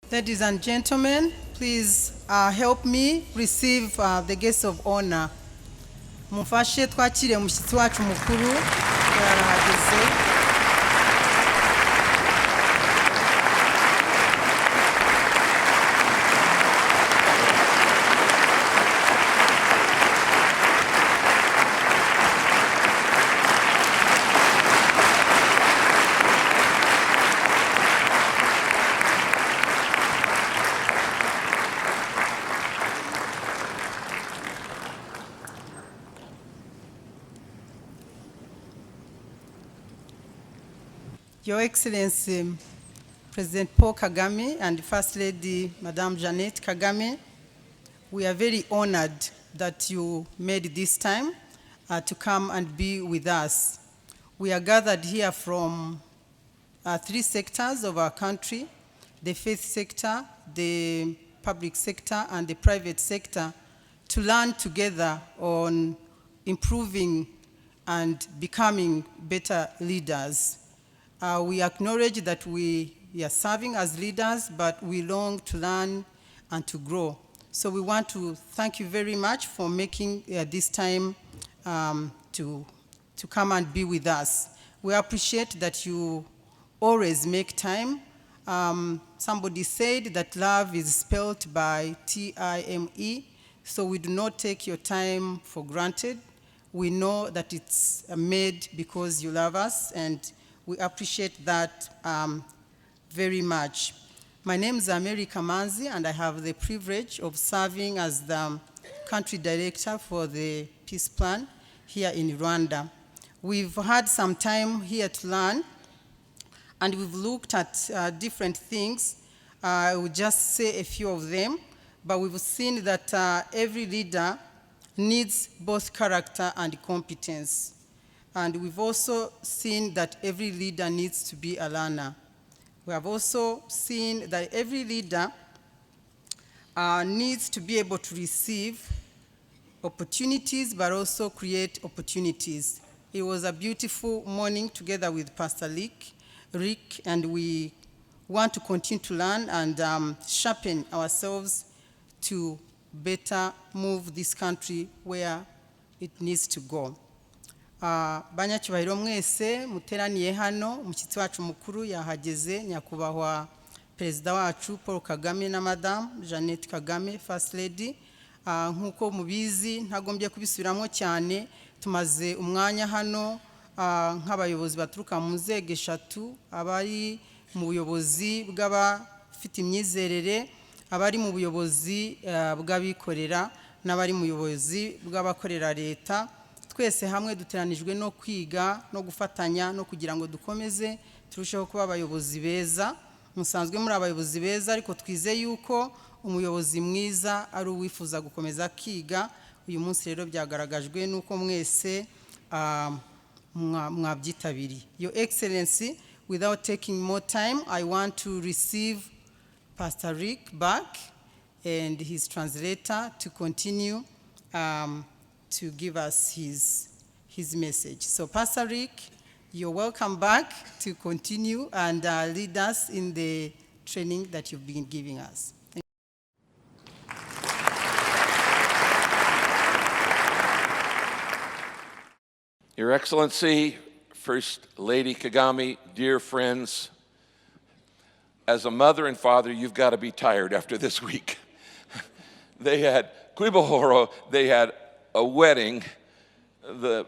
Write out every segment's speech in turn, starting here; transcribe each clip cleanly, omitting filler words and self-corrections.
Ladies and gentlemen, please help me receive the guest of honor. Mufashe twakire umushyitsi wacu mukuru yarahageze. Your Excellency, President Paul Kagame and First Lady Madame Jeannette Kagame, we are very honored that you made this time to come and be with us. We are gathered here from three sectors of our country: the faith sector, the public sector, and the private sector, to learn together on improving and becoming better leaders. We acknowledge that we are serving as leaders, but we long to learn and to grow. So we want to thank you very much for making this time to come and be with us. We appreciate that you always make time. Somebody said that love is spelled by T-I-M-E, so we do not take your time for granted. We know that it's made because you love us, and we appreciate that very much. My name is Mary Kamanzi, and I have the privilege of serving as the country director for the peace plan here in Rwanda. We've had some time here to learn, and we've looked at different things. I will just say a few of them, but we've seen that every leader needs both character and competence. And we've also seen that every leader needs to be a learner. We have also seen that every leader needs to be able to receive opportunities, but also create opportunities. It was a beautiful morning together with Pastor Rick, and we want to continue to learn and sharpen ourselves to better move this country where it needs to go. Banyacyubahiro mwese muteraniye hano, umushyitsi wacu mukuru yahageze, nyakubahwa perezida wacu Paul Kagame na Madame Jeannette Kagame, First Lady. Nkuko mubizi ntagombye kubisubiramo cyane, tumaze umwanya hano nk'abayobozi baturuka mu nzego eshatu: abari mu buyobozi bw'abafite imyizerere, abari mu buyobozi bw'abikorera, n'abari mu buyobozi bw'abakorera leta. Twese hamwe duteranijwe no kwiga no gufatanya no kugira ngo dukomeze turusheho kuba abayobozi beza. Musanzwe muri abayobozi beza, ariko twize yuko umuyobozi mwiza ari uwifuza gukomeza kiga. Uyu munsi rero byagaragajwe nuko mwese mwabyitabiriye. Your Excellency, without taking more time, I want to receive Pastor Rick back and his translator to continue to give us his message. So Pastor Rick, you're welcome back to continue and lead us in the training that you've been giving us. Thank you. Your Excellency, First Lady Kagame, dear friends, as a mother and father, you've got to be tired after this week. They had Kwibahoro, they had a wedding.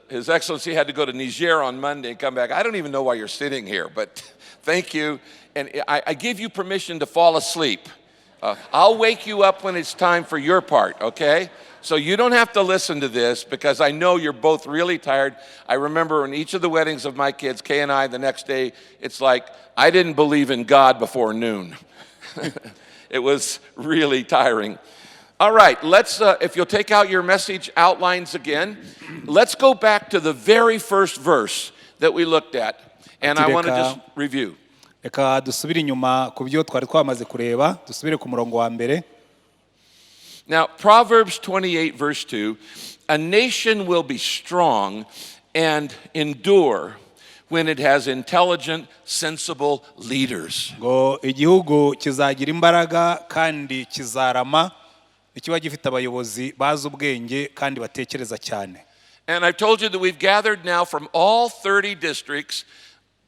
His Excellency had to go to Niger on Monday and come back. I don't even know why you're sitting here, but thank you. And I give you permission to fall asleep. I'll wake you up when it's time for your part, okay? So you don't have to listen to this, because I know you're both really tired. I remember in each of the weddings of my kids, Kay and I, the next day, it's like, I didn't believe in God before noon. It was really tiring. All right, let's, if you'll take out your message outlines again, let's go back to the very first verse that we looked at. And I want to just review. Reka dusubire inyuma ku byo twari twamaze kureba, dusubire ku murongo wa mbere. Now, Proverbs 28, verse 2, a nation will be strong and endure when it has intelligent, sensible leaders. ngo igihugu kizagira imbaraga kandi kizarama ikiba gifite abayobozi bazi ubwenge kandi batekereza cyane. And I've told you that we've gathered now from all 30 districts,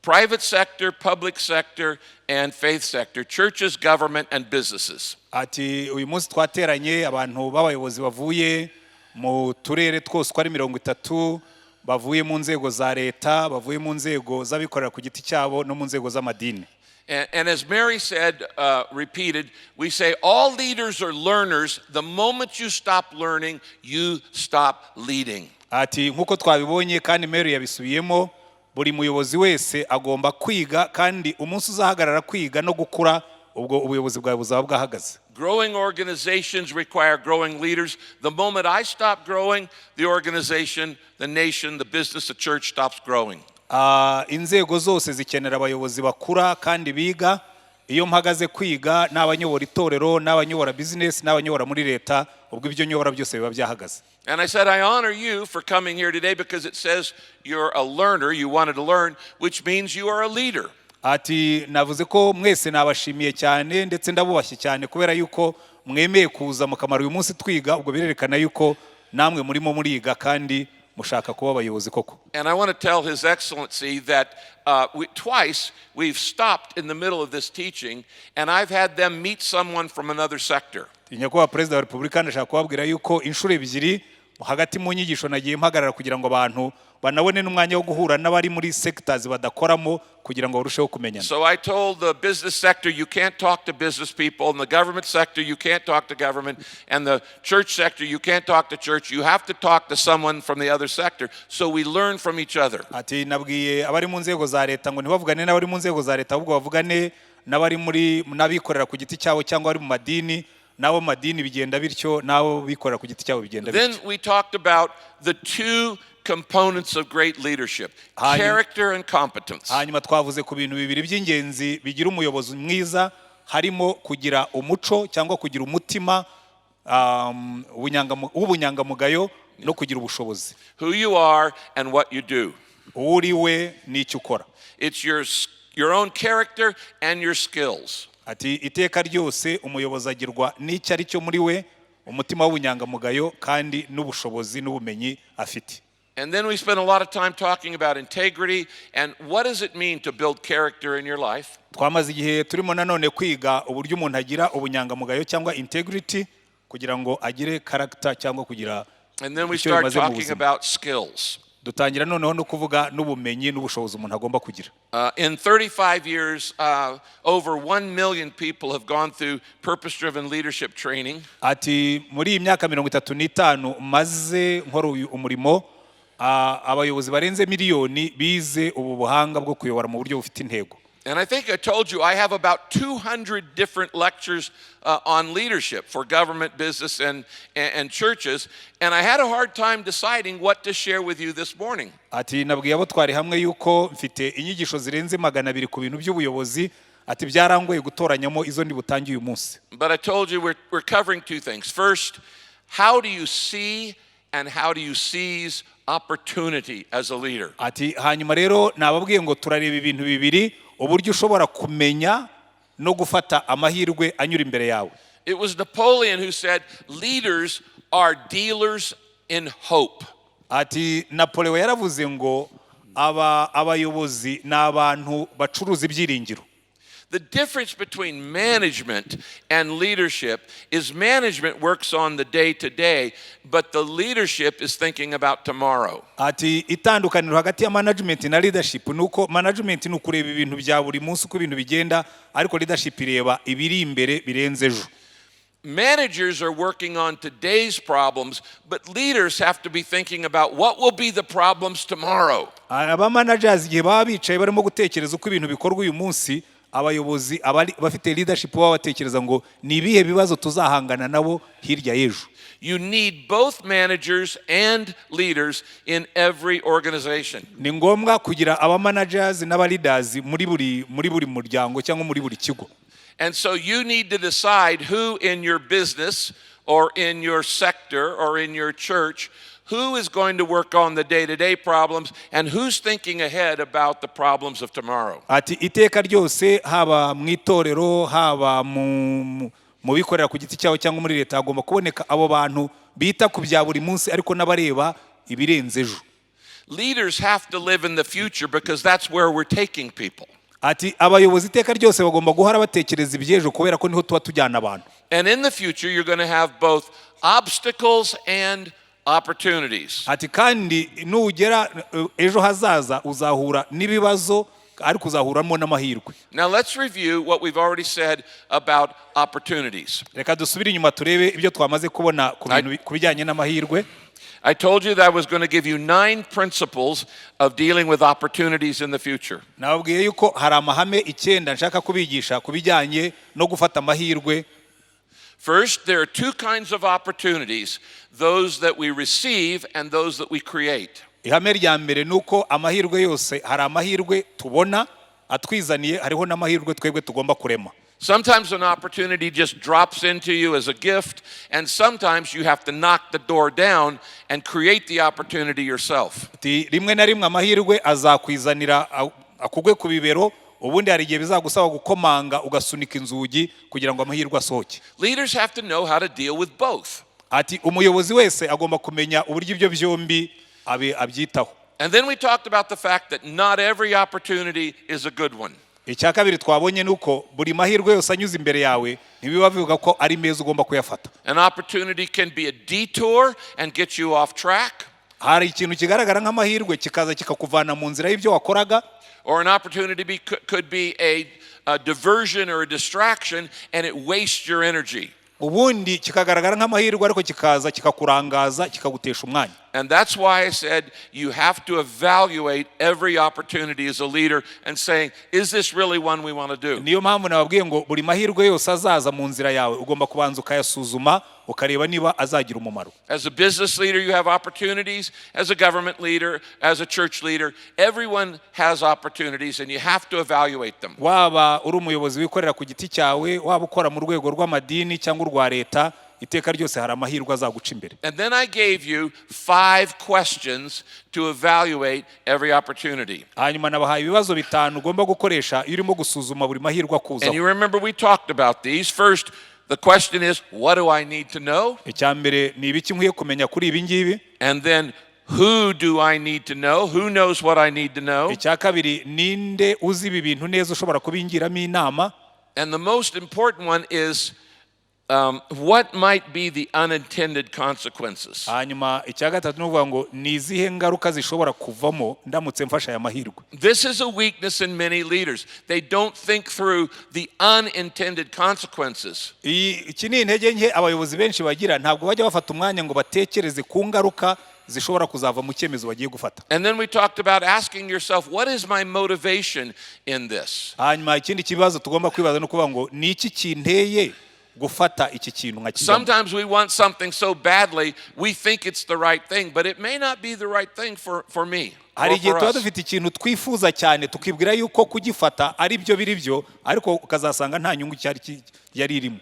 private sector, public sector, and faith sector, churches, government, and businesses. Ati uyu munsi twateranye abantu b'abayobozi bavuye mu turere twose ko ari 30, bavuye mu nzego za leta, bavuye mu nzego z'abikorera ku giti cyabo no mu nzego z'amadini. And as Mary said, repeated, we say all leaders are learners. The moment you stop learning, you stop leading. Ati nkuko twabibonye kandi Mary yabisubiyemo, buri muyobozi wese agomba kwiga kandi umunsi uzahagarara kwiga no gukura ubwo ubuyobozi bwawe buzaba bwahagaze. Growing organizations require growing leaders. The moment I stop growing, the organization, the nation, the business, the church stops growing. Inzego zose zikenera abayobozi bakura kandi biga. Iyo mpagaze kwiga n'abanyobora itorero n'abanyobora business n'abanyobora muri leta, ubwo ibyo nyobora byose biba byahagaze. And I said, I honor you for coming here today because it says you're a learner, you wanted to learn, which means you are a leader. Ati navuze ko mwese nabashimiye cyane ndetse ndabubashye cyane kubera yuko mwemeye kuza mukamara uyu munsi twiga, ubwo birerekana yuko namwe murimo muriga kandi mushaka kuba abayobozi koko. And I want to tell His Excellency that twice we've stopped in the middle of this teaching and I've had them meet someone from another sector. Nyakubahwa Perezida wa Repubulika ndashaka kubabwira yuko inshuro ebyiri hagati mu nyigisho nagiye mpagarara kugira ngo abantu banabone n'umwanya wo guhura n'abari muri sectors badakoramo kugira ngo barusheho kumenyana. So I told the business sector you can't talk to business people, and the government sector you can't talk to government, and the church sector you can't talk to church. You have to talk to someone from the other sector. So we learn from each other. Ati nabwiye abari mu nzego za leta ngo ntibavugane n'abari mu nzego za leta ahubwo bavugane n'abari muri nabikorera ku giti cyabo cyangwa ari mu madini. Nabo madini bigenda bityo nabo bikorera ku giti cyabo bigenda bityo. Then we talked about the two components of great leadership, character and competence. Hanyuma twavuze ku bintu bibiri by'ingenzi bigira umuyobozi mwiza, harimo kugira umuco cyangwa kugira umutima w'ubunyangamugayo no kugira ubushobozi. Who you are and what you do. Uriwe n'icyo ukora. It's your own character and your skills. Ati iteka ryose umuyobozi agirwa n'icyo ari cyo muri we, umutima w'ubunyangamugayo kandi n'ubushobozi n'ubumenyi afite. And then we spent a lot of time talking about integrity and what does it mean to build character in your life. Twamaze igihe turimo nanone kwiga uburyo umuntu agira ubunyangamugayo cyangwa integrity kugira ngo agire character cyangwa kugira. And then we start talking about skills. Dutangira noneho no kuvuga n'ubumenyi n'ubushobozi umuntu agomba kugira. In 35 years, over 1 million people have gone through purpose-driven leadership training. Ati muri imyaka 35 maze nkora umurimo, abayobozi barenze miliyoni bize ubu buhanga bwo kuyobora mu buryo bufite intego. And I think I told you I have about 200 different lectures on leadership for government, business, and churches. And I had a hard time deciding what to share with you this morning. Ati nabwiye abo twari hamwe yuko mfite inyigisho zirenze 200 ku bintu by'ubuyobozi, ati byarangoye gutoranyamo izo ndi butangiye uyu munsi. But I told you we're covering two things. First, how do you see and how do you seize opportunity as a leader? Ati hanyuma rero nababwiye ngo turareba ibintu bibiri, uburyo ushobora kumenya no gufata amahirwe anyura imbere yawe. It was Napoleon who said leaders are dealers in hope. Ati Napoleon yaravuze ngo abayobozi n'abantu bacuruza ibyiringiro. The difference between management and leadership is management works on the day to day, but the leadership is thinking about tomorrow. Ati itandukaniro hagati ya management na leadership nuko management nukureba ibintu bya buri munsi uko ibintu bigenda, ariko leadership ireba ibiri imbere birenze ejo. Managers are working on today's problems, but leaders have to be thinking about what will be the problems tomorrow. Aba managers igihe baba bicaye barimo gutekereza uko ibintu bikorwa uyu munsi, abayobozi bafite leadership baba batekereza ngo ni ibihe bibazo tuzahangana nabo hirya y'ejo. You need both managers and leaders in every organization. Ni ngombwa kugira aba managers n'aba leaders muri buri muryango cyangwa muri buri kigo. And so you need to decide who in your business or in your sector or in your church, who is going to work on the day-to-day problems, and who's thinking ahead about the problems of tomorrow. ati iteka ryose haba mu itorero haba mu bikorera ku giti cyawe cyangwa muri leta hagomba kuboneka abo bantu bita ku bya buri munsi ariko n'abareba ibirenze ejo. Leaders have to live in the future because that's where we're taking people. ati abayobozi iteka ryose bagomba guhora batekereza ibyejo kubera ko niho tuba tujyana abantu. And in the future, you're going to have both obstacles and opportunities. ati kandi nugera ejo hazaza uzahura n'ibibazo ariko uzahuramo n'amahirwe. Now let's review what we've already said about opportunities. Reka dusubire inyuma turebe ibyo twamaze kubona ku bijyanye n'amahirwe. I told you that I was going to give you 9 principles of dealing with opportunities in the future. Nababwiye yuko hari amahame 9 nshaka kubigisha ku bijyanye no gufata amahirwe. First, there are 2 kinds of opportunities, those that we receive and those that we create. Ihame rya mbere nuko amahirwe yose hari amahirwe tubona atwizaniye hariho n'amahirwe twebwe tugomba kurema. Sometimes an opportunity just drops into you as a gift, and sometimes you have to knock the door down and create the opportunity yourself. Rimwe na rimwe amahirwe azakwizanira akugwe ku bibero, ubundi hari igihe bizagusaba gukomanga ugasunika inzugi kugira ngo amahirwe asohoke. Leaders have to know how to deal with both. Ati umuyobozi wese agomba kumenya uburyo ibyo byombi abyitaho. And then we talked about the fact that not every opportunity is a good one. Icya kabiri twabonye nuko buri mahirwe yose anyuze imbere yawe ntibiba bivuga ko ari meza ugomba kuyafata. An opportunity can be a detour and get you off track. Hari ikintu kigaragara nk'amahirwe kikaza kikakuvana mu nzira y'ibyo wakoraga. Or an opportunity could be a diversion or a distraction and it wastes your energy. Ubundi kikagaragara nk'amahirwe ariko kikaza kikakurangaza kikagutesha umwanya. And that's why I said you have to evaluate every opportunity as a leader and saying, is this really one we want to do? Niyo mpamvu nababwiye ngo buri mahirwe yose azaza mu nzira yawe ugomba kubanza ukayasuzuma ukareba niba azagira umumaro. As a business leader, you have opportunities. As a government leader, as a church leader, everyone has opportunities and you have to evaluate them. Waba uri umuyobozi wikorera ku giti cyawe, waba ukora mu rwego rw'amadini cyangwa urwa leta, iteka ryose hari amahirwe azaguca imbere. And then I gave you 5 questions to evaluate every opportunity. Hanyuma nabahaye ibibazo 5 ugomba gukoresha iyo urimo gusuzuma buri mahirwe akuzaho. And you remember we talked about these. First, the question is, what do I need to know? Icya mbere ni ibiki nkwiye kumenya kuri ibi ngibi. And then, who do I need to know? Who knows what I need to know? Icya kabiri ninde uzi ibi bintu neza ushobora kubingiramo inama. And the most important one is what might be the unintended consequences. Hanyuma icya gatatu nuvuga ngo ni izihe ngaruka zishobora kuvamo ndamutse mfasha aya mahirwe. This is a weakness in many leaders. They don't think through the unintended consequences. Iki ni intege nke abayobozi benshi bagira, ntabwo bajya bafata umwanya ngo batekereze ku ngaruka zishobora kuzava mu cyemezo bagiye gufata. And then we talked about asking yourself, what is my motivation in this? Hanyuma ikindi kibazo tugomba kwibaza no kuvuga ngo ni iki kinteye gufata iki kintu nka kijyamo. Sometimes we want something so badly we think it's the right thing, but it may not be the right thing for me. Hari igihe tuba dufite ikintu twifuza cyane tukibwira yuko kugifata ari byo biri byo ariko ukazasanga nta nyungu yari irimo.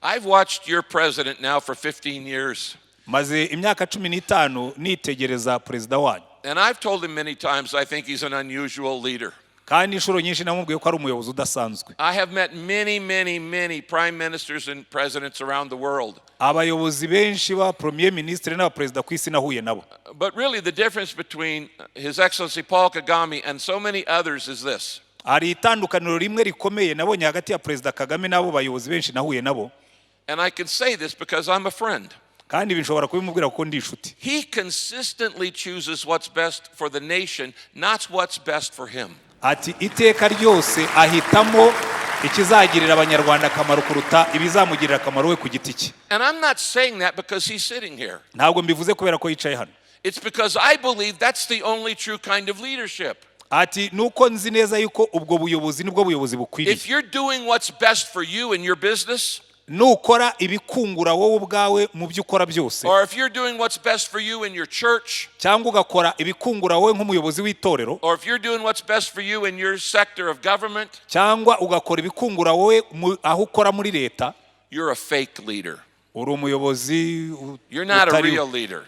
I've watched your president now for 15 years. Maze imyaka 15 nitegereza perezida wanyu. And I've told him many times I think he's an unusual leader. Kandi inshuro nyinshi namubwiye ko ari umuyobozi udasanzwe. I have met many prime ministers and presidents around the world. Abayobozi benshi ba premier ministre n'abaperezida ku isi nahuye nabo. But really the difference between His Excellency Paul Kagame and so many others is this. Ari itandukaniro rimwe rikomeye nabonye hagati ya Perezida Kagame n'abo bayobozi benshi nahuye nabo. And I can say this because I'm a friend. Kandi binshobora kubimubwira kuko ndi inshuti. He consistently chooses what's best for the nation, not what's best for him. Ati iteka ryose ahitamo ikizagirira abanyarwanda akamaro kuruta ibizamugirira akamaro we ku giti cye. And I'm not saying that because he's sitting here. Ntabwo mbivuze kubera ko yicaye hano. It's because I believe that's the only true kind of leadership. Ati nuko nzi neza yuko ubwo buyobozi nibwo buyobozi bukwiriye. If you're doing what's best for you in your business, nukora ibikungura wowe ubwawe mu byo ukora byose, or if you're doing what's best for you in your church, cyangwa ugakora ibikungura wowe nk'umuyobozi w'itorero, or if you're doing what's best for you in your sector of government, cyangwa ugakora ibikungura wowe aho ukora muri leta, you're a fake leader. uri umuyobozi. You're not a real leader.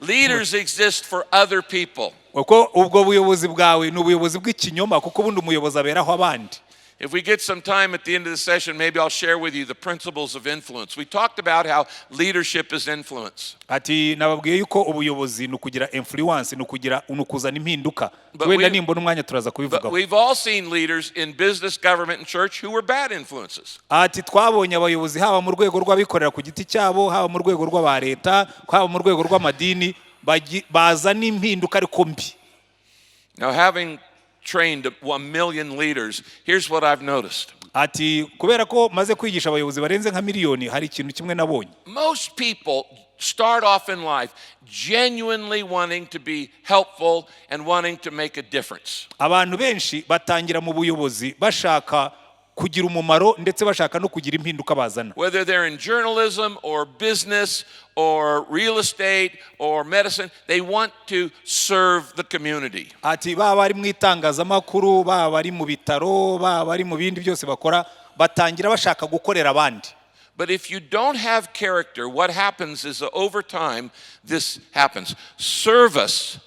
Leaders exist for other people. uko ubwo buyobozi bwawe ni ubuyobozi bw'ikinyoma kuko ubundi umuyobozi aberaho abandi. If we get some time at the end of the session, maybe I'll share with you the principles of influence. We talked about how leadership is influence. Ati nababwiye yuko ubuyobozi ni ukugira influence, ni ukuzana impinduka. But Wenda nimbona umwanya turaza kubivugaho. we've all seen leaders in business, government, and church who were bad influences. Ati twabonye abayobozi haba mu rwego rw'abikorera ku giti cyabo, haba mu rwego rw'aba leta, haba mu rwego rw'amadini bazana impinduka ariko mbi. Now, having trained 1 million leaders, here's what I've noticed. Ati kubera ko maze kwigisha abayobozi barenze nka miliyoni, hari ikintu kimwe nabonye. Most people start off in life genuinely wanting to be helpful and wanting to make a difference. Abantu benshi batangira mu buyobozi bashaka kugira umumaro ndetse bashaka no kugira impinduka bazana. Whether they're in journalism or business or real estate or medicine, they want to serve the community. Ati baba ari mu itangazamakuru, baba ari mu bitaro, baba ari mu bindi byose bakora, batangira bashaka gukorera abandi. But if you don't have character, what happens is that over time this happens. Service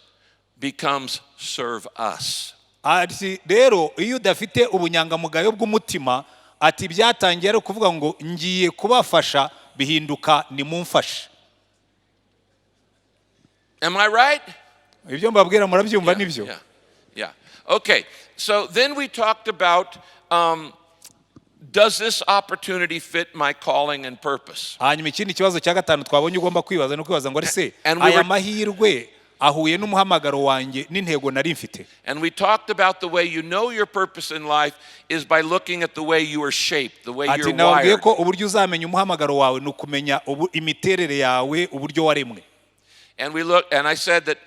becomes serve us. Ati rero iyo udafite ubunyangamugayo bw'umutima, ati byatangiye ari kuvuga ngo ngiye kubafasha bihinduka ni mumfashe. Am I right? Ibyo mbabwira murabyumva nibyo. Yeah. Okay. So then we talked about does this opportunity fit my calling and purpose? Hanyuma ikindi kibazo cya gatanu twabonye ugomba kwibaza no kwibaza ngo ari se And we aya were- mahirwe ahuye n'umuhamagaro wanjye n'intego nari mfite. And we talked about the way you know your purpose in life is by looking at the way you are shaped, the way Ati you're nababwiye wired. ko uburyo uzamenya umuhamagaro wawe ni ukumenya imiterere yawe, uburyo waremwe. And I said that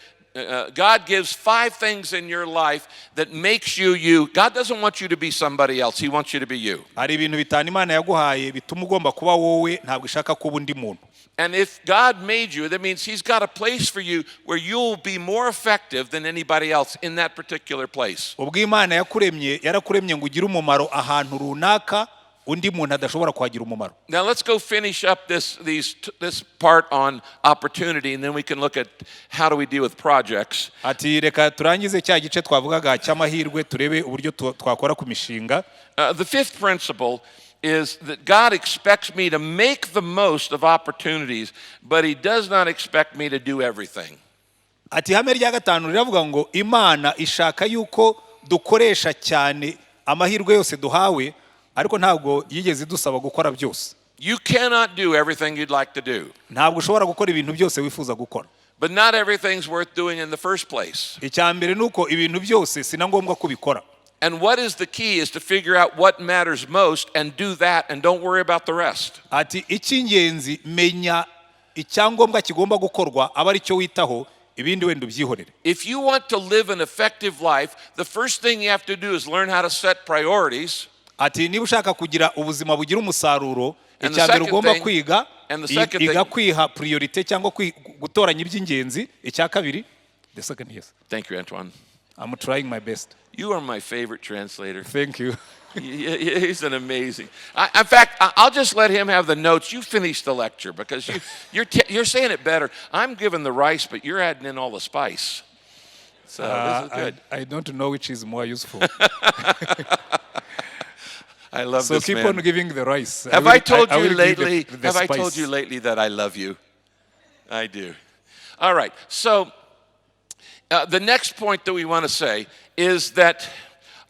God gives 5 things in your life that makes you you. God doesn't want you to be somebody else. He wants you to be you. Hari ibintu bitanu Imana yaguhaye bituma ugomba kuba wowe, ntabwo ishaka kuba undi muntu. And if God made you, that means He's got a place for you where you'll be more effective than anybody else in that particular place. Ubwo Imana yarakuremye ngo ugire umumaro ahantu runaka undi muntu adashobora kuhagira umumaro. Now let's go finish up this part on opportunity, and then we can look at how do we deal with projects. Ati reka turangize cya gice twavugaga cy'amahirwe turebe uburyo twakora ku mishinga. The 5th principle is that God expects me to make the most of opportunities, but He does not expect me to do everything. Ati ihame rya gatanu riravuga ngo Imana ishaka yuko dukoresha cyane amahirwe yose duhawe, ariko ntabwo yigeze dusaba gukora byose. You cannot do everything you'd like to do. Ntabwo ushobora gukora ibintu byose wifuza gukora. But not everything's worth doing in the first place. Icya mbere nuko ibintu byose sina ngombwa kubikora. And what is the key is to figure out what matters most and do that and don't worry about the rest. Ati icy'ingenzi menya icyangombwa kigomba gukorwa aba ari cyo witaho, ibindi wenda ubyihorere. If you want to live an effective life, the first thing you have to do is learn how to set priorities. Ati niba ushaka kugira ubuzima bugira umusaruro, And the icya mbere second ugomba thing- kwiga and the second thing- iga kwiha priorite cyangwa gutoranya iby'ingenzi. Icya kabiri, the second, yes, Thank you, Antoine. I'm trying my best. You are my favorite translator. Thank you. He's an amazing. In fact, I'll just let him have the notes. You finish the lecture because you're saying it better. I'm giving the rice, but you're adding in all the spice. So this is good. I don't know which is more useful. I love So this keep man. on giving the rice. Have I told will you give lately? the Have I spice. told you lately that I love you? I do. All right. So the next point that we want to say is that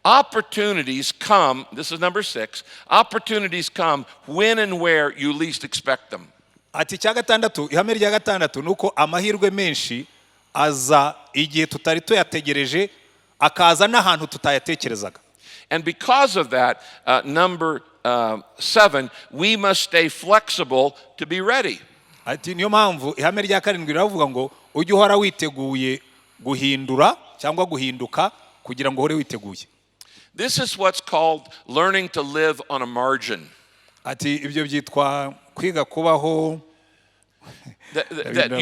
opportunities come. This is number 6. Opportunities come when and where you least expect them. Ati icya gatandatu, ihame rya gatandatu nuko amahirwe menshi aza igihe tutari tuyategereje, akaza n'ahantu tutayatekerezaga. And because of that, number 7, we must stay flexible to be ready. Ati niyo mpamvu ihame rya karindwi riravuga ngo ujye uhora witeguye guhindura cyangwa guhinduka kugira ngo uhore witeguye. This is what's called learning to live on a margin. Ati ibyo byitwa kwiga kubaho That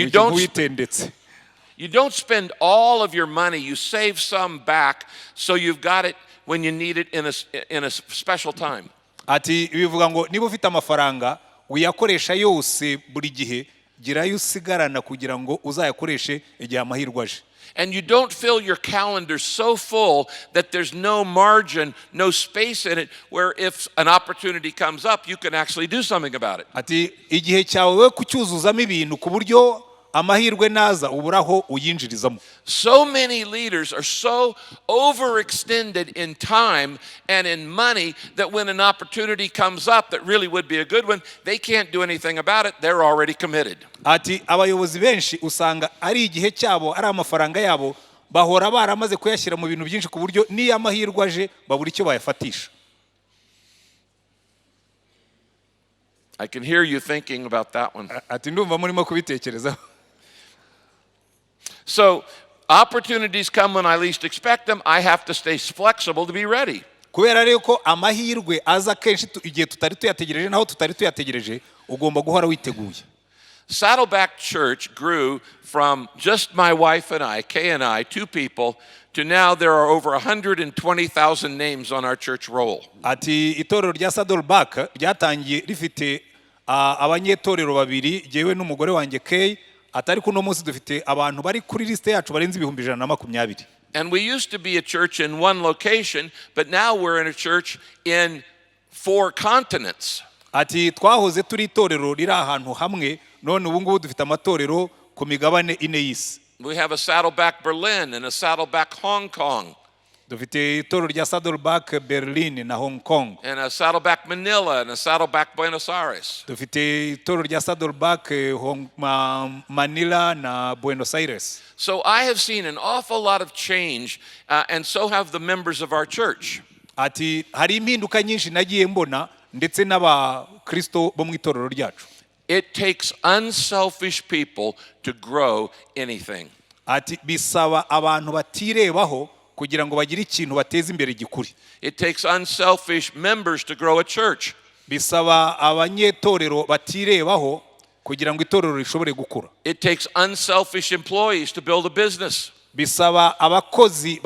you don't spend all of your money, you save some back so you've got it when you need it in a special time. Ati bivuga ngo niba ufite amafaranga uyakoresha yose buri gihe, girayo usigarana kugira ngo uzayakoreshe igihe amahirwe aje. And you don't fill your calendar so full that there's no margin, no space in it, where if an opportunity comes up, you can actually do something about it. Ati igihe cyawe we kucyuzuzamo ibintu ku buryo amahirwe naza uburaho uyinjirizamo. So many leaders are so overextended in time and in money that when an opportunity comes up that really would be a good one, they can't do anything about it. They're already committed. Ati abayobozi benshi usanga ari igihe cyabo ari amafaranga yabo bahora baramaze kuyashyira mu bintu byinshi ku buryo niyo amahirwe aje babura icyo bayafatisha. I can hear you thinking about that one. Ati ndumva murimo kubitekerezaho. So opportunities come when I least expect them. I have to stay flexible to be ready. Kubera rero ko amahirwe aza kenshi igihe tutari tuyategereje naho tutari tuyategereje ugomba guhora witeguye. Saddleback Church grew from just my wife and I, Kay and I, two people, to now there are over 120,000 names on our church roll. Ati itorero rya Saddleback ryatangiye rifite abanyetorero babiri jewe n'umugore wanjye Kay, atari kuno munsi dufite abantu bari kuri liste yacu barenze 120. And we used to be a church in one location, but now we're in a church in 4 continents. Ati twahoze turi itorero riri ahantu hamwe none ubu ngubu dufite amatorero ku migabane 4 y'isi. We have a Saddleback Berlin and a Saddleback Hong Kong. Dufite itorero rya Saddleback Berlin na Hong Kong. And a Saddleback Manila and a Saddleback Buenos Aires. Dufite itorero rya Saddleback Manila na Buenos Aires. So I have seen an awful lot of change, and so have the members of our church. Ati hari impinduka nyinshi nagiye mbona ndetse n'abakristo bo mu itorero ryacu. It takes unselfish people to grow anything. Ati bisaba abantu batirebaho kugira ngo bagire ikintu bateza imbere gikuri. It takes unselfish members to grow a church. Bisaba abanyetorero batirebaho kugira ngo itorero rishobore gukura. It takes unselfish employees to build a business. Bisaba abakozi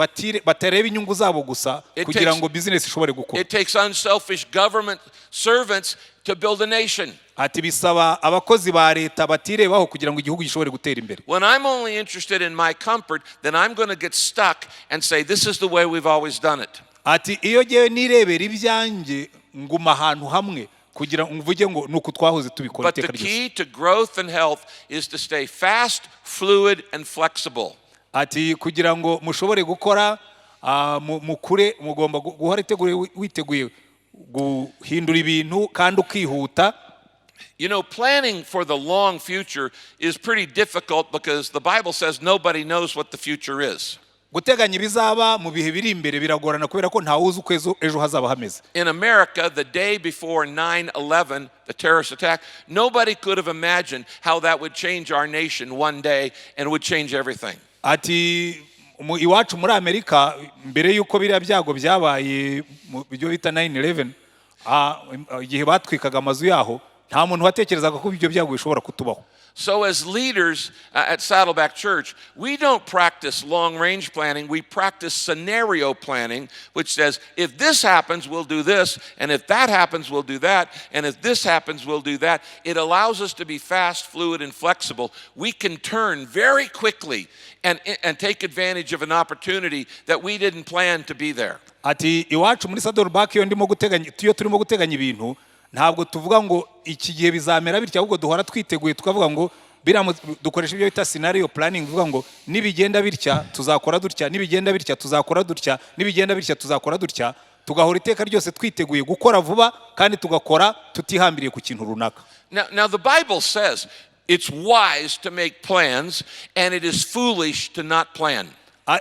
batareba inyungu zabo gusa kugira ngo business ishobore gukura. It takes unselfish government servants to build a nation. Ati bisaba abakozi ba leta batirebaho kugira ngo igihugu gishobore gutera imbere. When I'm only interested in my comfort, then I'm going to get stuck and say this is the way we've always done it. Ati iyo jewe nirebera ibyanjye nguma ahantu hamwe kugira ngo mvuge ngo nuko twahoze tubikora iteka ryose. But the key ryose. to growth and health is to stay fast, fluid and flexible. Ati kugira ngo mushobore gukora mukure mugomba guhora witeguye guhindura ibintu kandi ukihuta. You know, planning for the long future is pretty difficult because the Bible says nobody knows what the future is. Guteganya ibizaba mu bihe biri imbere biragorana kubera ko ntawe uzi uko ejo hazaba hameze. In America, the day before 9/11, the terrorist attack, nobody could have imagined how that would change our nation one day and would change everything. Ati iwacu muri Amerika mbere yuko biriya byago byabaye mu byo bita 9/11 igihe batwikaga amazu yaho nta muntu watekerezaga ko ibyo byago bishobora kutubaho. So as leaders at Saddleback Church, we don't practice long-range planning, we practice scenario planning, which says, if this happens, we'll do this, and if that happens, we'll do that, and if this happens, we'll do that. It allows us to be fast, fluid, and flexible. We can turn very quickly and take advantage of an opportunity that we didn't plan to be there. Ati iwacu muri Saddleback iyo turimo guteganya ibintu ntabwo tuvuga ngo iki gihe bizamera bityo ahubwo duhora twiteguye tukavuga ngo dukoresha ibyo bita scenario planning, tuvuga ngo nibigenda bitya tuzakora dutya, nibigenda bitya tuzakora dutya, nibigenda bitya tuzakora dutya, tugahora iteka ryose twiteguye gukora vuba kandi tugakora tutihambiriye ku kintu runaka. Now the Bible says it's wise to make plans and it is foolish to not plan.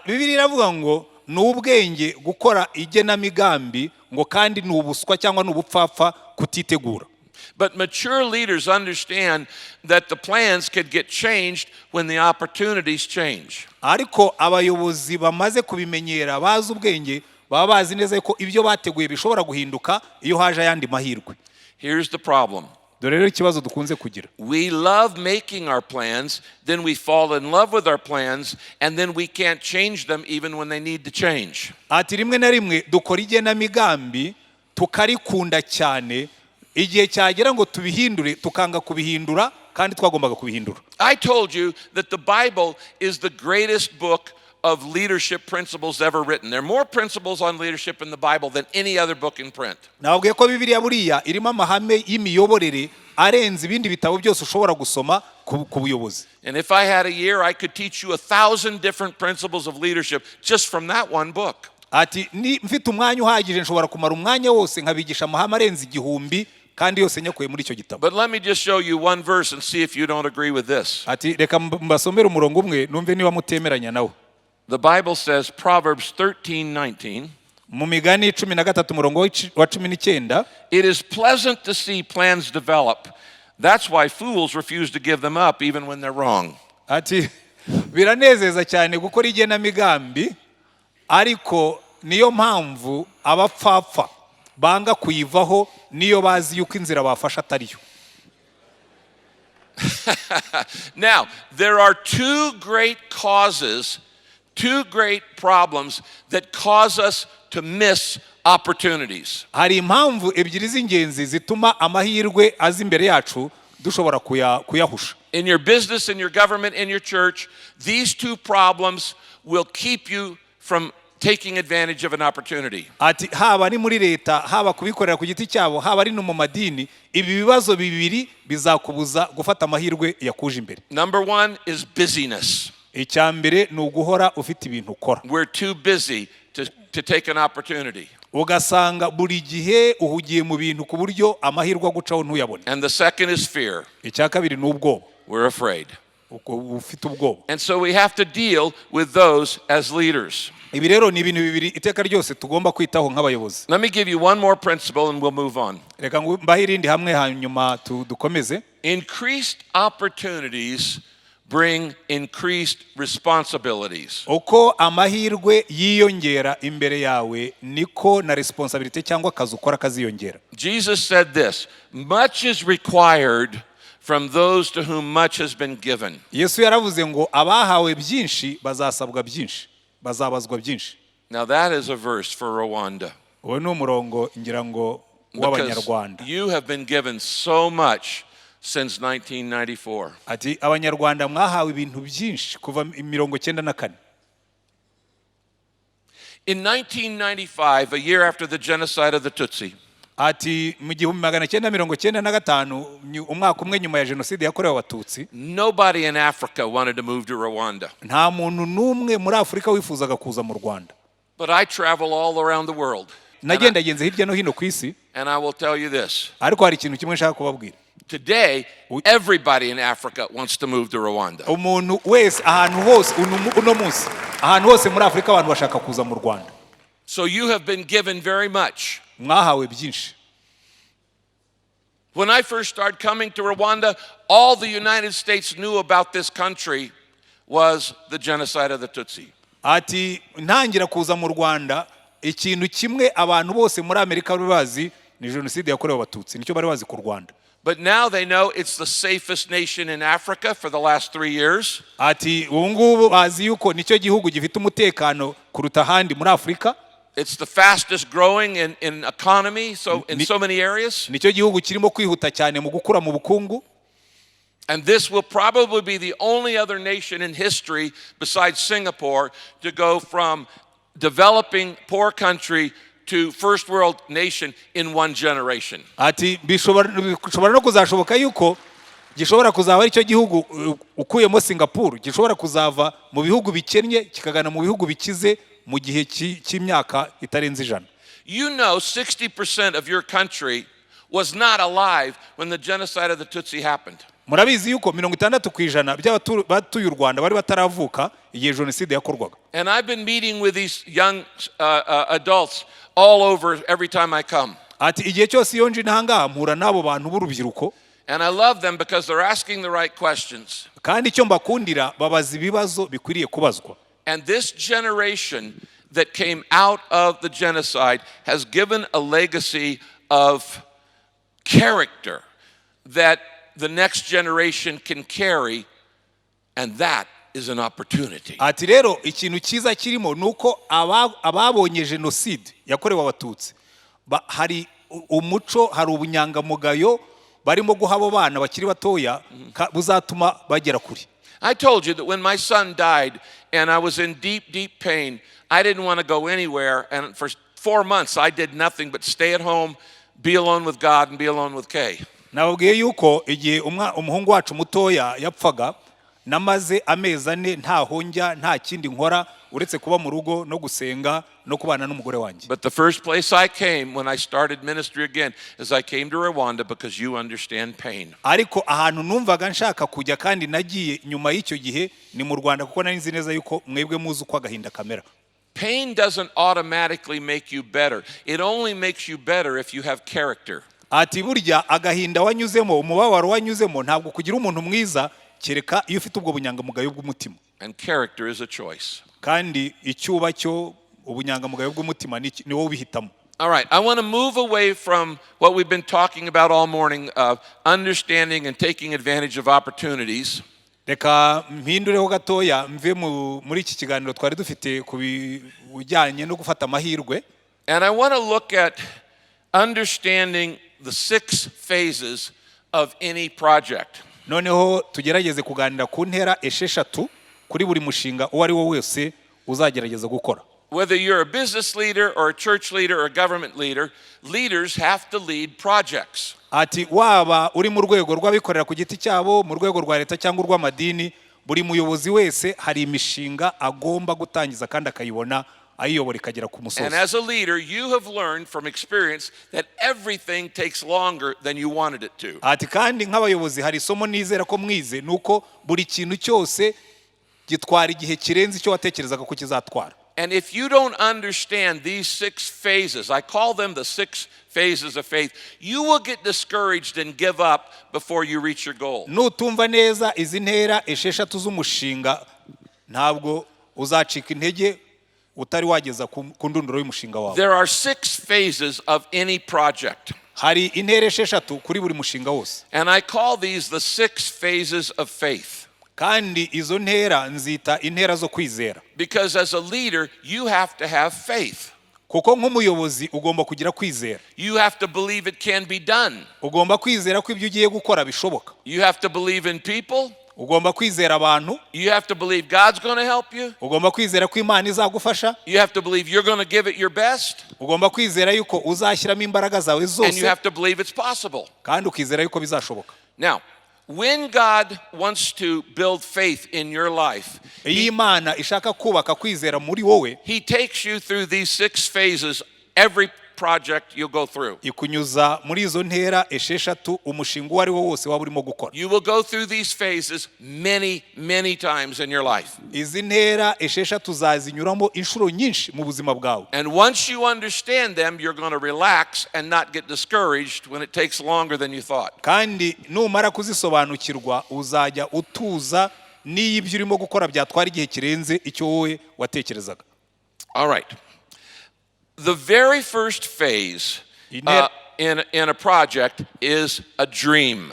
Bibiliya iravuga ngo n'ubwenge gukora igenamigambi ngo kandi n'ubuswa cyangwa n'ubupfapfa kutitegura. But mature leaders understand that the plans could get changed when the opportunities change. Ariko abayobozi bamaze kubimenyera bazi ubwenge baba bazi neza ko ibyo bateguye bishobora guhinduka iyo haje ayandi mahirwe. Here's the problem. Dore rero ikibazo dukunze kugira. We love making our plans, then we fall in love with our plans, and then we can't change them even when they need to change. Ati rimwe na rimwe dukora igenamigambi tukarikunda cyane igihe cyagera ngo tubihindure tukanga kubihindura kandi twagombaga kubihindura. I told you that the Bible is the greatest book of leadership principles ever written. There are more principles on leadership in the Bible than any other book in print. Nababwiye ko Bibiliya buriya irimo amahame y'imiyoborere arenze ibindi bitabo byose ushobora gusoma ku buyobozi. And if I had a year, I could teach you 1,000 different principles of leadership just from that one book. Ati ni mfite umwanya uhagije nshobora kumara umwanya wose nkabigisha amahame arenze 1000 kandi yose nyakuye muri icyo gitabo. But let me just show you one verse and see if you don't agree with this. Ati reka mbasomere umurongo umwe numve niba mutemeranya nawo. The Bible says, Proverbs 13:19, mu Migani 13 umurongo wa 19, it is pleasant to see plans develop. That's why fools refuse to give them up even when they're wrong. Ati biranezeza cyane gukora igenamigambi ariko niyo mpamvu abapfapfa banga kuyivaho niyo bazi yuko inzira bafasha atariyo. Now, there are two great problems that cause us to miss opportunities. Hari impamvu ebyiri z'ingenzi zituma amahirwe azi imbere yacu dushobora kuyahusha. In your business, in your government, in your church, these two problems will keep you from taking advantage of an opportunity. Ati haba ni muri leta, haba kubikorera ku giti cyabo, haba ari no mu madini, ibi bibazo bibiri bizakubuza gufata amahirwe yakuje imbere. Number one is busyness. Icyambere ni uguhora ufite ibintu ukora. We're too busy to take an opportunity. Ugasanga buri gihe uhugiye mu bintu ku buryo amahirwe agucaho ntuyabone. And the second is fear. Icyakabiri ni ubwoba. We're afraid. Ufite ubwoba. And so we have to deal with those as leaders. Ibi rero ni ibintu bibiri iteka ryose tugomba kwitaho nk'abayobozi. Let me give you one more principle and we'll move on. Reka mbahe irindi hamwe hanyuma dukomeze. Increased opportunities bring increased responsibilities. Uko amahirwe yiyongera imbere yawe niko na responsibility cyangwa akazi ukora kaziyongera. Jesus said this, much is required from those to whom much has been given. Yesu yaravuze ngo abahawe byinshi bazasabwa byinshi, bazabazwa byinshi. Now that is a verse for Rwanda. Uwo ni umurongo ngira ngo w'Abanyarwanda. You have been given so much since 1994. Ati Abanyarwanda mwahawe ibintu byinshi kuva 1994. In 1995, a year after the genocide of the Tutsi, ati mu 1995 umwaka umwe nyuma ya jenoside yakorewe abatutsi, nobody in Africa wanted to move to Rwanda. Nta muntu numwe muri Afrika wifuzaga kuza mu Rwanda. But I travel all around the world. Nagendagenze hirya no hino ku isi. And I will tell you this. Ariko hari ikintu kimwe nshaka kubabwira. Today, everybody in Africa wants to move to Rwanda. Umuntu wese ahantu hose uno munsi ahantu hose muri Afrika abantu bashaka kuza mu Rwanda. So you have been given very much. Mwahawe byinshi. When I first started coming to Rwanda, all the United States knew about this country was the genocide of the Tutsi. Ati ntangira kuza mu Rwanda ikintu kimwe abantu bose muri Amerika bari bazi ni jenoside yakorewe abatutsi, nicyo bari bazi ku Rwanda. But now they know it's the safest nation in Africa for the last 3 years. Ati ubu ngubu bazi yuko nicyo gihugu gifite umutekano kuruta handi muri Afrika. It's the fastest growing in economy, so in so many areas. Nicyo gihugu kirimo kwihuta cyane mu gukura mu bukungu. And this will probably be the only other nation in history besides Singapore to go from developing poor country to first world nation in one generation. Ati bishobora no kuzashoboka yuko gishobora kuzaba ari cyo gihugu ukuyemo Singapore gishobora kuzava mu bihugu bikennye kikagana mu bihugu bikize mu gihe cy'imyaka itarenze 100. You know 60% of your country was not alive when the genocide of the Tutsi happened. Murabizi yuko 60% by'abatuye u Rwanda bari bataravuka igihe jenoside yakorwaga. And I've been meeting with these young adults all over every time I come. Ati igihe cyose iyo nje ntanga mpura nabo bantu b'urubyiruko. And I love them because they're asking the right questions. Kandi icyo mbakundira babaza ibibazo bikwiriye kubazwa. And this generation that came out of the genocide has given a legacy of character that the next generation can carry, and that is an opportunity. Ati rero ikintu cyiza kirimo nuko ababonye jenoside yakorewe abatutsi hari umuco, hari ubunyangamugayo barimo guha abo bana bakiri batoya buzatuma bagera kuri. I told you that when my son died and I was in deep, deep pain, I didn't want to go anywhere. And for 4 months, I did nothing but stay at home, be alone with God, and be alone with Kay. Nababwiye yuko igihe umuhungu wacu mutoya yapfaga, namaze amezi 4 nta honjya nta kindi nkora uretse kuba mu rugo no gusenga no kubana n'umugore wanjye. But the first place I came when I started ministry again is I came to Rwanda because you understand pain. Ariko ahantu numvaga nshaka kujya kandi nagiye nyuma y'icyo gihe ni mu Rwanda kuko nari nzi neza yuko mwebwe muzi uko agahinda kamera. Pain doesn't automatically make you better. It only makes you better if you have character. Ati burya agahinda wanyuzemo, umubabaro wanyuzemo ntabwo kugira umuntu mwiza kereka iyo ufite ubwo bunyangamugayo bw'umutima. And character is a choice. Kandi icyuba cyo ubunyangamugayo bw'umutima ni wowe ubihitamo. All right, I want to move away from what we've been talking about all morning of understanding and taking advantage of opportunities. Reka mpindureho gatoya mve muri iki kiganiro twari dufite ku bijyanye no gufata amahirwe. And I want to look at understanding the 6 phases of any project. Noneho tugerageze kuganira ku ntera 6 kuri buri mushinga uwo ari wo wese uzagerageza gukora. Whether you're a business leader or a church leader or a government leader, leaders have to lead projects. Ati waba uri mu rwego rw'abikorera ku giti cyabo, mu rwego rwa leta cyangwa urw'amadini, buri muyobozi wese hari imishinga agomba gutangiza kandi akayibona ayiyobora ikagera ku musozi. And as a leader, you have learned from experience that everything takes longer than you wanted it to. Ati kandi nk'abayobozi hari isomo nizera ko mwize nuko buri kintu cyose gitwara igihe kirenze icyo watekerezaga ko kizatwara. And if you don't understand these 6 phases, I call them the 6 phases of faith, you will get discouraged and give up before you reach your goal. Nutumva neza izi ntera 6 z'umushinga ntabwo uzacika intege utari wageza ku ndunduro y'umushinga wawe. There are 6 phases of any project. Hari intera 6 kuri buri mushinga wose. And I call these the 6 phases of faith. Kandi izo ntera nzita intera zo kwizera. Because as a leader, you have to have faith. Kuko nk'umuyobozi ugomba kugira kwizera. You have to believe it can be done. Ugomba kwizera ko ibyo ugiye gukora bishoboka. You have to believe in people. Ugomba kwizera abantu. You have to believe God's going to help you. Ugomba kwizera ko Imana izagufasha. You have to believe you're going to give it your best. Ugomba kwizera yuko uzashyiramo imbaraga zawe zose. And you have to believe it's possible. Kandi ukizera yuko bizashoboka. Now, when God wants to build faith in your life, Imana ishaka kubaka kwizera muri wowe, He takes you through these 6 phases every project you'll go through. Ikunyuza muri izo ntera 6 umushinga wari wo wose waba urimo gukora. You will go through these phases many times in your life. Izi ntera 6 zazinyuramo inshuro nyinshi mu buzima bwawe. And once you understand them, you're going to relax and not get discouraged when it takes longer than you thought. Kandi numara kuzisobanukirwa uzajya utuza niyo ibyo urimo gukora byatwara igihe kirenze icyo wowe watekerezaga. All right. The very first phase in a project is a dream.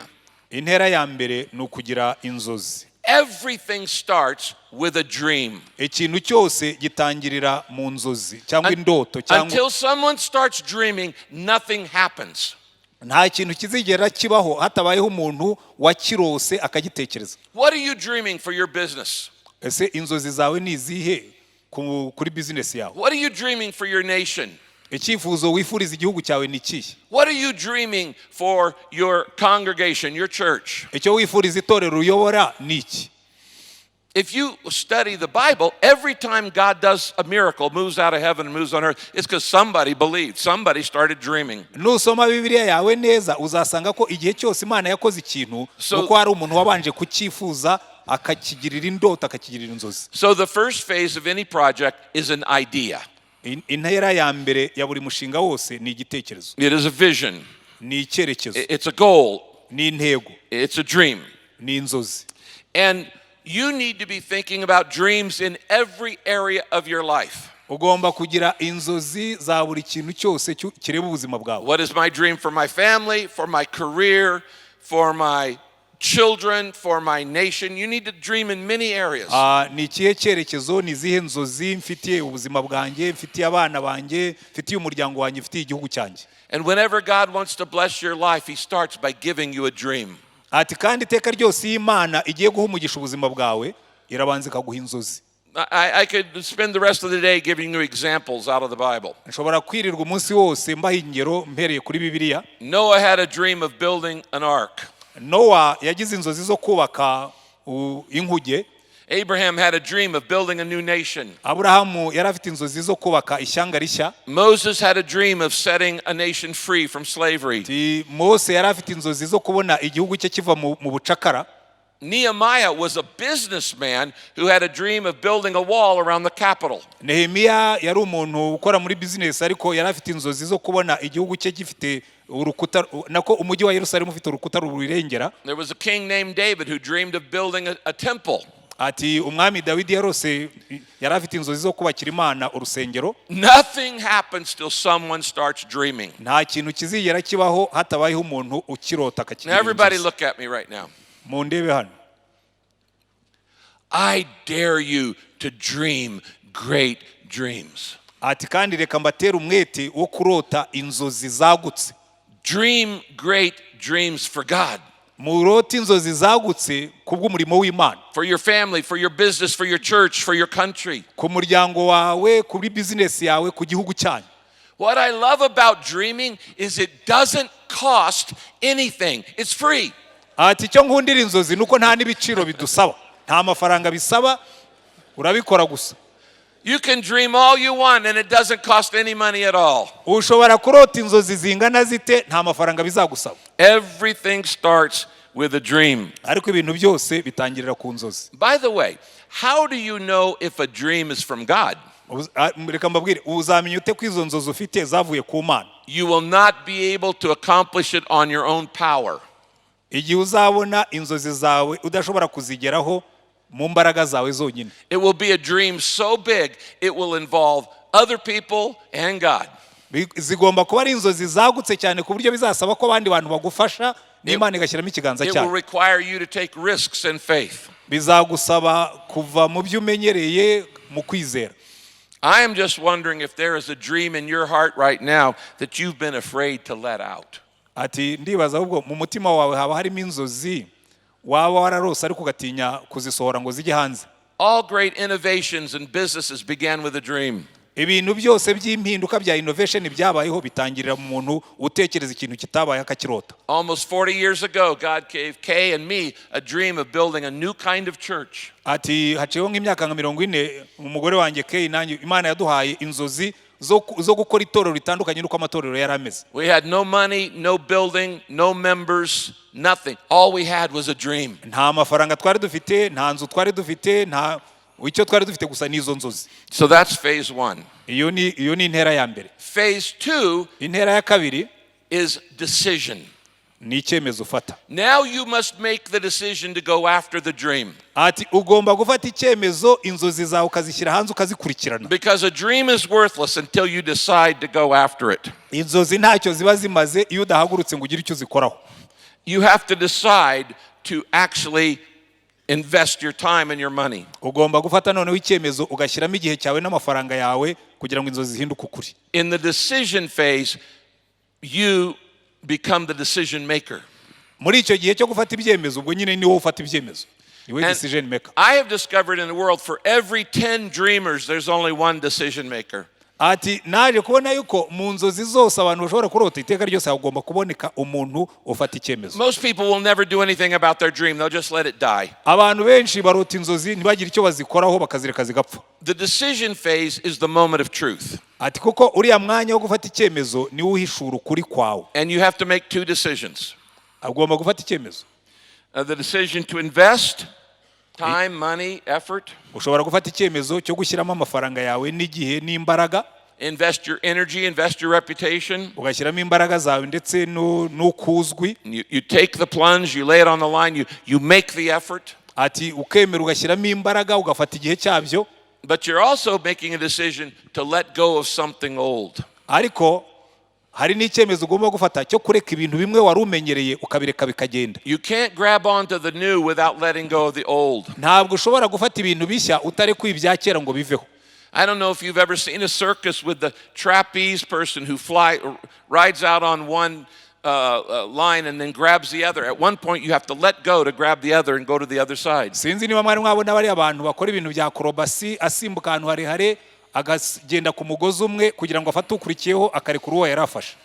Intera ya mbere ni ukugira inzozi. Everything starts with a dream. Ikintu cyose gitangirira mu nzozi cyangwa indoto cyangwa. Until someone starts dreaming, nothing happens. Nta kintu kizigera kibaho hatabayeho umuntu wakirose akagitekereza. What are you dreaming for your business? Ese inzozi zawe ni izihe kuri business yawe? What are you dreaming for your nation? Icyifuzo wifuriza igihugu cyawe ni kihe? What are you dreaming for your congregation, your church? Icyo wifuriza itorero uyobora ni iki? If you study the Bible, every time God does a miracle, moves out of heaven and moves on earth, it's because somebody believed, somebody started dreaming. Nusoma Bibiliya yawe neza uzasanga ko igihe cyose Imana yakoze ikintu uko hari umuntu wabanje kucyifuza akakigirira indoto akakigirira inzozi. So the first phase of any project is an idea. Intera ya mbere ya buri mushinga wose ni igitekerezo. It is a vision. Ni icyerekezo. It's a goal. Ni intego. It's a dream. Ni inzozi. And you need to be thinking about dreams in every area of your life. Ugomba kugira inzozi za buri kintu cyose kireba ubuzima bwawe. What is my dream for my family, for my career, for my children, for my nation. You need to dream in many areas. Ni ikihe cyerekezo, ni izihe nzozi mfitiye ubuzima bwanjye, mfitiye abana banjye, mfitiye umuryango wanjye, mfitiye igihugu cyanjye. And whenever God wants to bless your life, he starts by giving you a dream. Ati kandi iteka ryose iyo Imana igiye guha umugisha ubuzima bwawe, irabanza ikaguha inzozi. I could spend the rest of the day giving you examples out of the Bible. Nshobora kwirirwa umunsi wose mbaha ingero mpereye kuri Bibiliya. Noah had a dream of building an ark. Noah yagize inzozi zo kubaka inkuge. Abraham had a dream of building a new nation. Aburahamu yari afite inzozi zo kubaka ishyanga rishya. Moses had a dream of setting a nation free from slavery. Mose yari afite inzozi zo kubona igihugu cye kiva mu bucakara. Nehemiah was a businessman who had a dream of building a wall around the capital. Nehemiya yari umuntu ukora muri business ariko yari afite inzozi zo kubona igihugu cye gifite urukuta nako umujyi wa Yerusalemu ufite urukuta rurengera. There was a king named David who dreamed of building a temple. Ati umwami Dawidi yarose yari afite inzozi zo kubakira Imana urusengero. Nothing happens till someone starts dreaming. Nta kintu kizigera kibaho hatabayeho umuntu ukirota akakigira. Everybody look at me right now. Mundebe hano. I dare you to dream great dreams. Ati kandi reka mbatera umwete wo kurota inzozi zagutse. Dream great dreams for God. Murota inzozi zagutse kubw'umurimo w'Imana. For your family, for your business, for your church, for your country. Ku muryango wawe, kuri business yawe, ku gihugu cyanyu. What I love about dreaming is it doesn't cost anything. It's free. Ati cyo nkundira inzozi nuko nta n'ibiciro bidusaba. Nta mafaranga bisaba, urabikora gusa. You can dream all you want and it doesn't cost any money at all. Ushobora kurota inzozi zingana zite nta mafaranga bizagusaba. Everything starts with a dream. Ariko ibintu byose bitangirira ku nzozi. By the way, how do you know if a dream is from God? Reka mbabwire uzamenya ute ko izo nzozi ufite zavuye ku Mana. You will not be able to accomplish it on your own power. Igihe uzabona inzozi zawe udashobora kuzigeraho mu mbaraga zawe zonyine. It will be a dream so big it will involve other people and God. Zigomba kuba ari inzozi zagutse cyane ku buryo bizasaba ko abandi bantu bagufasha n'Imana igashyiramo ikiganza cyayo. It will require you to take risks and faith. Bizagusaba kuva mu byo umenyereye mu kwizera. I am just wondering if there is a dream in your heart right now that you've been afraid to let out. Ati ndibaza ahubwo mu mutima wawe haba harimo inzozi waba wararose ariko ugatinya kuzisohora ngo zijye hanze. All great innovations and businesses began with a dream. Ibintu byose by'impinduka bya innovation byabayeho bitangirira mu muntu utekereza ikintu kitabaye akakirota. Almost 40 years ago, God gave Kay and me a dream of building a new kind of church. Ati haciyeho nk'imyaka nka 40 umugore wanjye Kay nanjye Imana yaduhaye inzozi zo gukora itorero ritandukanye nuko amatorero yarameze. We had no money, no building, no members, nothing. All we had was a dream. Nta mafaranga twari dufite, nta nzu twari dufite, nta icyo twari dufite gusa n'izo nzozi. So that's phase 1. Iyo ni intera ya mbere. Phase 2, intera ya kabiri, is decision. Ni icyemezo ufata. Now you must make the decision to go after the dream. Ati ugomba gufata icyemezo inzozi zawe ukazishyira hanze ukazikurikirana. Because a dream is worthless until you decide to go after it. Inzozi ntacyo ziba zimaze iyo udahagurutse ngo ugire icyo zikoraho. You have to decide to actually invest your time and your money. Ugomba gufata noneho icyemezo ugashyiramo igihe cyawe n'amafaranga yawe kugira ngo inzozi zihinduke ukuri. In the decision phase, you become the decision maker. Muri icyo gihe cyo gufata ibyemezo ubwo nyine ni wowe ufata ibyemezo. Ni we decision maker. I have discovered in the world for every 10 dreamers there's only one decision maker. Ati naje kubona yuko mu nzozi zose abantu bashobora kurota iteka ryose hagomba kuboneka umuntu ufata icyemezo. Most people will never do anything about their dream. They'll just let it die. Abantu benshi barota inzozi ntibagire icyo bazikoraho bakazireka zigapfa. The decision phase is the moment of truth. Ati kuko uriya mwanya wo gufata icyemezo ni uhishura ukuri kwawe. And you have to make 2 decisions. Agomba gufata icyemezo. The decision to invest time, money, effort. Ushobora gufata icyemezo cyo gushyiramo amafaranga yawe n'igihe n'imbaraga. Invest your energy, invest your reputation. Ugashyiramo imbaraga zawe ndetse n'ukuzwi. You take the plunge, you lay it on the line, you make the effort. Ati ukemera ugashyiramo imbaraga ugafata igihe cyabyo. But you're also making a decision to let go of something old. Ariko hari n'icyemezo ugomba gufata cyo kureka ibintu bimwe wari umenyereye ukabireka bikagenda. You can't grab onto the new without letting go of the old. Ntabwo ushobora gufata ibintu bishya utari kwibya kera ngo biveho. I don't know if you've ever seen a circus with the trapeze person who rides out on one line and then grabs the other. At one point you have to let go to grab the other and go to the other side. Sinzi niba mwari mwabona bari abantu bakora ibintu bya acrobacy asimbuka ahantu harehare agagenda ku mugozi umwe kugira ngo afate ukurikiyeho akarekura uwo yarafashe.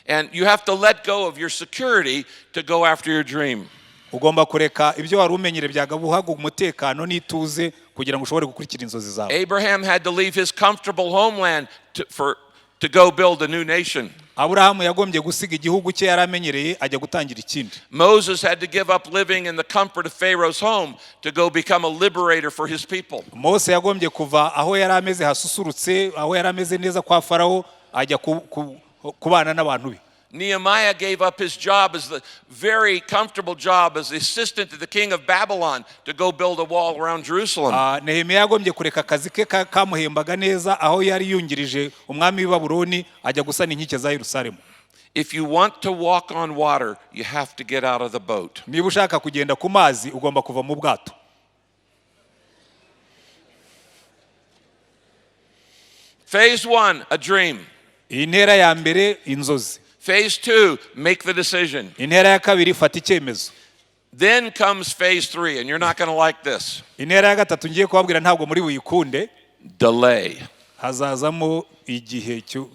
And you have to let go of your security to go after your dream. Ugomba kureka ibyo wari umenyere byagabuhaga umutekano n'ituze kugira ngo ushobore gukurikira inzozi zawe. Abraham had to leave his comfortable homeland to go build a new nation. Aburahamu yagombye gusiga igihugu cye yaramenyereye ajya gutangira ikindi. Moses had to give up living in the comfort of Pharaoh's home to go become a liberator for his people. Mose yagombye kuva aho yari ameze hasusurutse, aho yari ameze neza kwa Farawo ajya kubana n'abantu be. Nehemiah gave up his job as the very comfortable job as the assistant to the king of Babylon to go build a wall around Jerusalem. Nehemiya yagombye kureka akazi ke kamuhembaga neza aho yari yungirije umwami w'i Babuloni ajya gusana inkike za Yerusalemu. If you want to walk on water, you have to get out of the boat. Niba ushaka kugenda ku mazi ugomba kuva mu bwato. Phase 1, a dream. Intera ya mbere inzozi. Phase 2, make the decision. Intera ya kabiri fata icyemezo. Then comes phase 3, and you're not going to like this. Intera ya gatatu ngiye kubabwira ntabwo muri buyikunde. Delay. Hazazamo igihe cyo.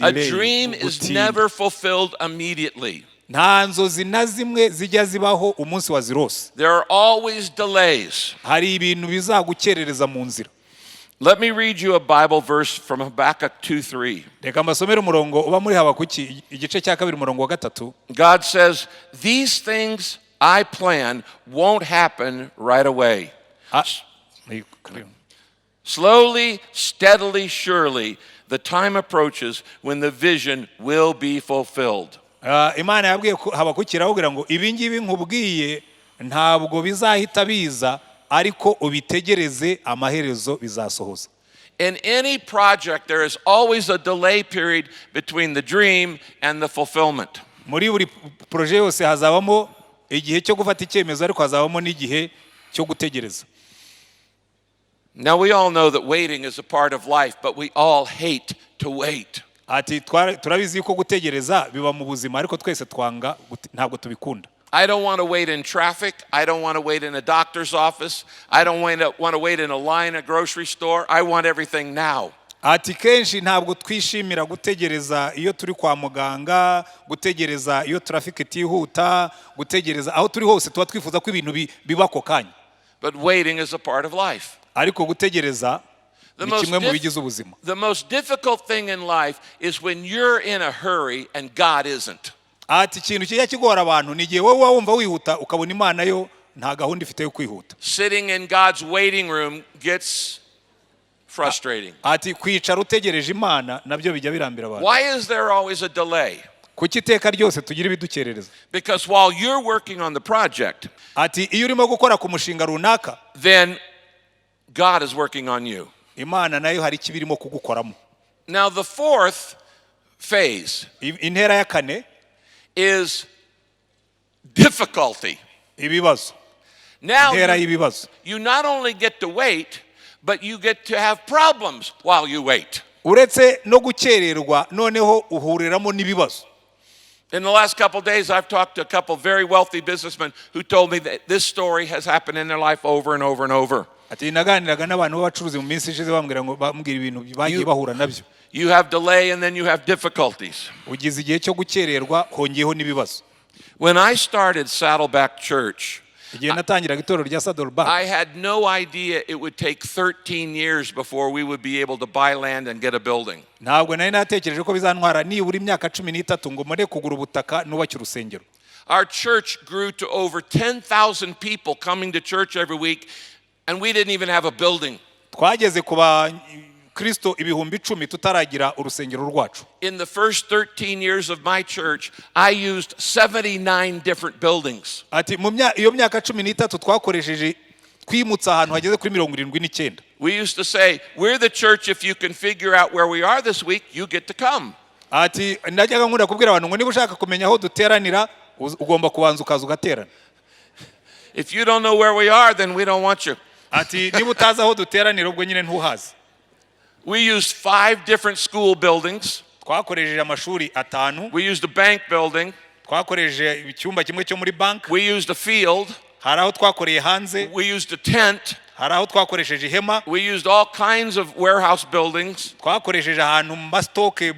A dream is never fulfilled immediately. Nta nzozi na zimwe zijya zibaho umunsi wa zirose. There are always delays. Hari ibintu bizagukerereza mu nzira. Let me read you a Bible verse from Habakkuk 2:3. Reka mbasomere umurongo uba muri Habakuki igice cya kabiri umurongo wa gatatu. God says, "These things I plan won't happen right away. Slowly, steadily, surely, the time approaches when the vision will be fulfilled." Imana yabwiye Habakuki avugira ngo ibi ngibi nkubwiye ntabwo bizahita biza ariko ubitegereze amaherezo bizasohoza. In any project there is always a delay period between the dream and the fulfillment. Muri buri projet yose hazabamo igihe cyo gufata icyemezo ariko hazabamo n'igihe cyo gutegereza. Now we all know that waiting is a part of life, but we all hate to wait. Ati turabizi ko gutegereza biba mu buzima ariko twese twanga ntabwo tubikunda. I don't want to wait in traffic. I don't want to wait in a doctor's office. I don't want to wait in a line at a grocery store. I want everything now. Ati kenshi ntabwo twishimira gutegereza iyo turi kwa muganga, gutegereza iyo traffic itihuta, gutegereza aho turi hose tuba twifuza ko ibintu biba ko kanya. But waiting is a part of life. Ariko gutegereza ni kimwe mu bigize ubuzima. The most difficult thing in life is when you're in a hurry and God isn't. Ati ikintu kijya kigora abantu ni igihe wowe wumva wihuta ukabona Imana yo nta gahunda ifite yo kwihuta. Sitting in God's waiting room gets frustrating. Ati kwicara utegereje Imana nabyo bijya birambira abantu. Why is there always a delay? Kuki iteka ryose tugira ibidukerereza? Because while you're working on the project, ati iyo urimo gukora ku mushinga runaka, then God is working on you. Imana nayo hari kibirimo kugukoramo. Now the fourth phase, intera ya kane, is difficulty. Ibibazo. Now you not only get to wait, but you get to have problems while you wait. Uretse no gukererwa noneho uhuriramo n'ibibazo. In the last couple of days, I've talked to a couple of very wealthy businessmen who told me that this story has happened in their life over and over and over. Ati naganiraga n'abantu b'abacuruzi mu minsi ishize bambwira ngo bambwira ibintu bagiye bahura nabyo. You have delay and then you have difficulties. Ugize igihe cyo gukererwa hongeyeho n'ibibazo. When I started Saddleback Church, I had no idea it would take 13 years before we would be able to buy land and get a building. Ntabwo nari natekereje ko bizantwara nibura imyaka 13 ngo mure kugura ubutaka nubakira urusengero. Our church grew to over 10,000 people coming to church every week, and we didn't even have a building. Twageze kuba Kristo ibihumbi 10 tutaragira urusengero rwacu. In the first 13 years of my church, I used 79 different buildings. Ati iyo myaka 13 twakoresheje twimutsa ahantu hageze kuri 79. We used to say, we're the church, if you can figure out where we are this week, you get to come. ati ndajyaga nkunda kubwira abantu ngo niba ushaka kumenya aho duteranira ugomba kubanza ukaza ugaterana. If you don't know where we are, then we don't want you. Ati niba utazi aho duteranira ubwo nyine ntuhazi. We used 5 different school buildings. Twakoresheje amashuri 5. We used a bank building. Twakoresheje icyumba kimwe cyo muri bank. We used a field. Hari aho twakoreye hanze. We used a tent. Hari aho twakoresheje ihema. We used all kinds of warehouse buildings. Twakoresheje ahantu mu mastoke.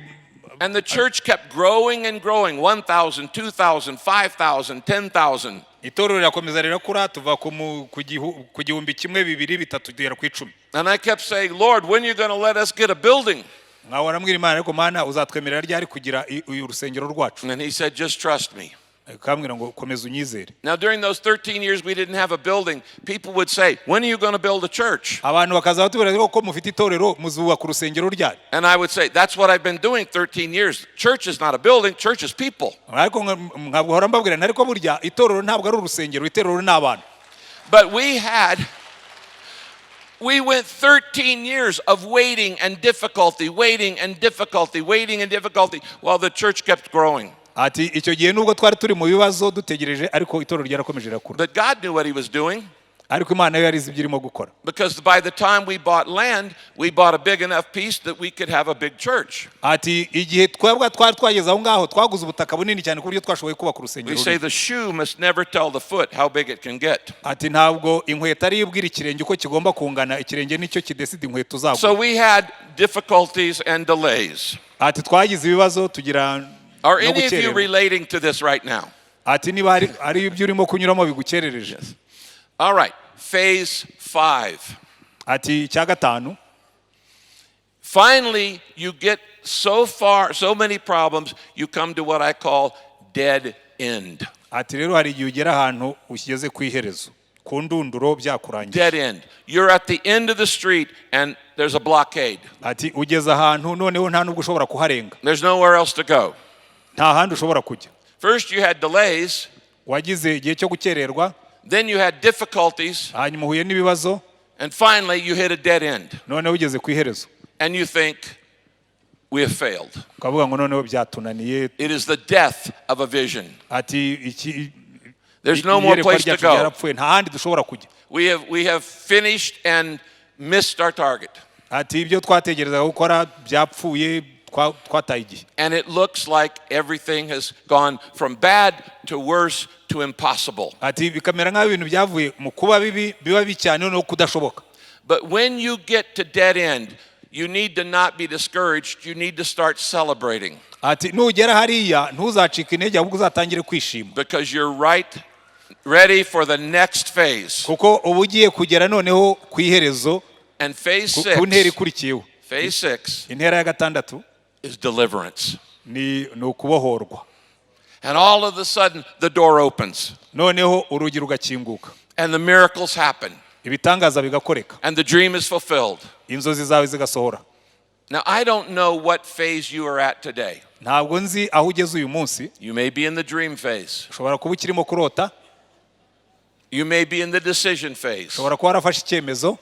And the church kept growing and growing. 1,000, 2,000, 5,000, 10,000. Itorero rirakomeza rirakura tuva ku gihumbi kimwe 2 3 tugera ku 10. And I kept saying, Lord, when are you going to let us get a building? Nkabona mbwira Imana ariko Mana uzatwemerera ryari kugira urusengero rwacu. And he said, just trust me. Kambwira ngo komeza unyizere. Now during those 13 years we didn't have a building. People would say, when are you going to build a church? Abantu bakaza batubwira ko mufite itorero muzubaka urusengero ryari. And I would say, that's what I've been doing 13 years. Church is not a building, church is people. Ariko nkabwira mbabwira ariko burya itorero ntabwo ari urusengero, itorero ni abantu. But we went 13 years of waiting and difficulty, while the church kept growing. Ati icyo gihe nubwo twari turi mu bibazo dutegereje ariko itorero ryarakomeje rirakura. But God knew what he was doing. Ariko Imana yo yarizi ibyirimo gukora. Because by the time we bought land, we bought a big enough piece that we could have a big church. Ati igihe twebwe twageze aho ngaho twaguze ubutaka bunini cyane ku buryo twashoboye kubaka urusengero. We say the shoe must never tell the foot how big it can get. Ati ntabwo inkweto ari ibwira ikirenge uko kigomba kungana, ikirenge nicyo kidesida inkweto zagwa. So we had difficulties and delays. Ati twagize ibibazo tugira. Are any of you relating to this right now? Ati niba ari ibyo urimo kunyuramo bigukerereje. All right, phase 5. Ati cya 5. Finally, you get so many problems, you come to what I call dead end. Ati rero hari igihe ugera ahantu ushyeze ku iherezo, ku ndunduro byakurangiye. Dead end. You're at the end of the street and there's a blockade. Ati ugeze ahantu noneho nta nubwo ushobora kuharenga. There's nowhere else to go. Nta handi ushobora kujya. First you had delays. Wagize igihe cyo gukererwa. Then you had difficulties. Hanyuma uhuye n'ibibazo. And finally you hit a dead end. Noneho ugeze ku iherezo. And you think, we have failed. Ukavuga ngo noneho byatunaniye. It is the death of a vision. Ati there's no more place to go. Nta handi dushobora kujya. We have finished and missed our target. Ati ibyo twategerezaga gukora byapfuye. And it looks like everything has gone from bad to worse to impossible. Ati bikamera nk'aho ibintu byavuye mu kuba biba bicyane no kudashoboka. But when you get to dead end, you need to not be discouraged. You need to start celebrating. Ati nugera hariya ntuzacika intege ahubwo uzatangire kwishima. Because you're ready for the next phase. Kuko ubu ugiye kugera noneho ku iherezo. And phase 6. Ku ntera ikurikiyeho. Phase 6. Intera ya 6. Is deliverance. Ni ukubohorwa. And all of a sudden the door opens. Noneho urugi rugakinguka. And the miracles happen. Ibitangaza bigakoreka. And the dream is fulfilled. Inzozi zawe zigasohora. Now I don't know what phase you are at today. Ntabwo nzi aho ugeze uyu munsi. You may be in the dream phase. Ushobora kuba ukirimo kurota. You may be in the decision phase. Ushobora kuba warafashe icyemezo.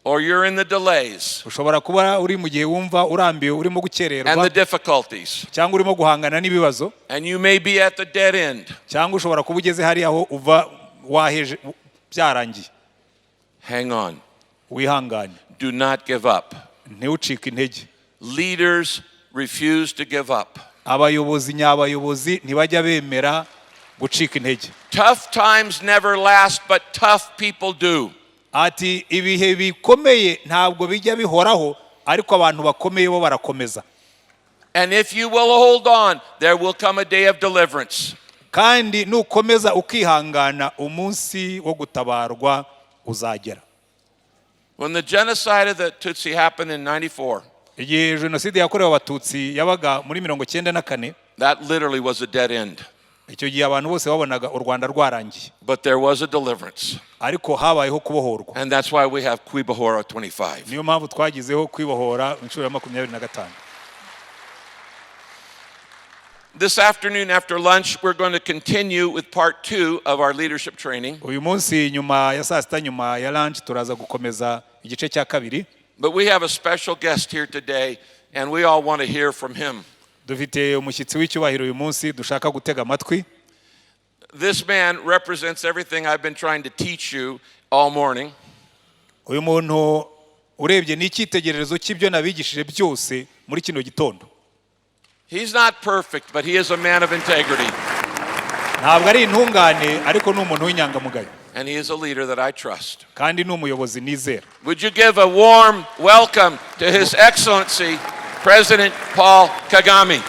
Or you're in the delays. Ushobora kuba uri mu gihe wumva urambiwe urimo gukererwa. And the difficulties. Cyangwa urimo guhangana n'ibibazo. And you may be at the dead end. Cyangwa ushobora kuba ugeze hari aho uva waheje byarangiye. Hang on. Wihangane. Do not give up. Ntucike intege. Leaders refuse to give up. Abayobozi nyabayobozi ntibajya bemera gucika intege. Tough times never last, but tough people do. Ati ibihe bikomeye ntabwo bijya bihoraho ariko abantu bakomeye bo barakomeza. And if you will hold on, there will come a day of deliverance. Kandi nukomeza ukihangana umunsi wo gutabarwa uzagera. When the genocide of the Tutsi happened in 94, igihe jenoside yakorewe abatutsi yabaga muri 94, that literally was a dead end. Icyo gihe abantu bose babonaga u Rwanda rwarangiye. But there was a deliverance. Ariko habayeho kubohorwa. And that's why we have Kwibohora 25. Niyo mpamvu twagizeho kwibohora inshuro ya 25. This afternoon after lunch we're going to continue with part 2 of our leadership training. Uyu munsi nyuma ya saa sita nyuma ya lunch turaza gukomeza igice cya 2. But we have a special guest here today and we all want to hear from him. dufite umushyitsi w'icyubahiro uyu munsi dushaka gutega amatwi. This man represents everything I've been trying to teach you all morning. Uyu muntu urebye ni icyitegererezo cy'ibyo nabigishije byose muri kino gitondo. He's not perfect, but he is a man of integrity. Ntabwo ari intungane ariko ni umuntu w'inyangamugayo. And he is a leader that I trust. Kandi ni umuyobozi nizera. Would you give a warm welcome to His Excellency, President Paul Kagame.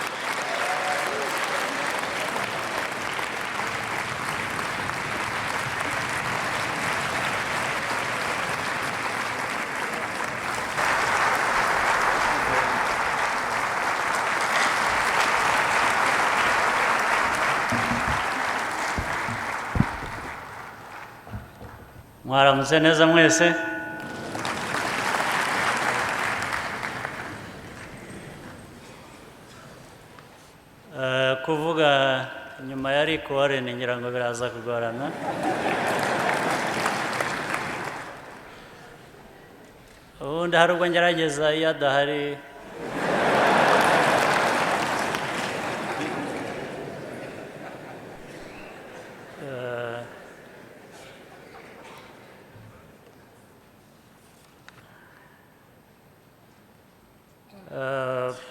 Mwaramutse neza mwese. Kuvuga nyuma ya Rick Warren ngira ngo biraza kugorana. Ubundi hari ubwo ngerageza iyo adahari.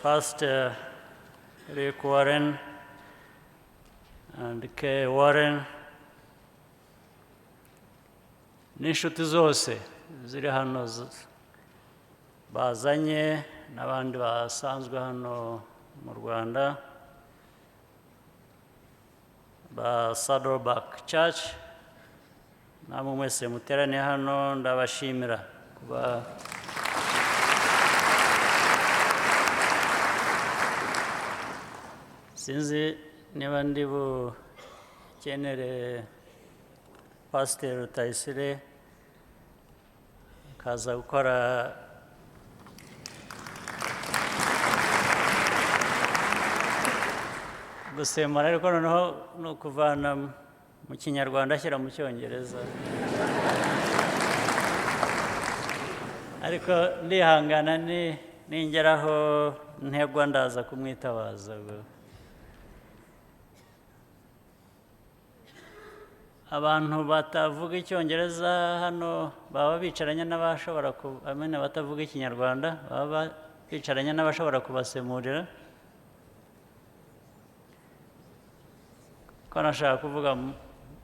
Pastor Rick Warren and Kay Warren n'inshuti zose ziri hano bazanye n'abandi basanzwe hano mu Rwanda ba Saddleback Church namwe mwese muteraniye hano ndabashimira kuba sinzi niba ndi bukenere Pastor Rutayisire kaza gukora gusemura ariko noneho ni ukuvana mu Kinyarwanda ashyira mu Cyongereza ariko ndihangana ningeraho ntegwa ndaza kumwitabaza. Abantu batavuga Icyongereza hano baba bicaranye n'abashobora amene batavuga Ikinyarwanda baba bicaranye n'abashobora kubasemurira ko nashaka kuvuga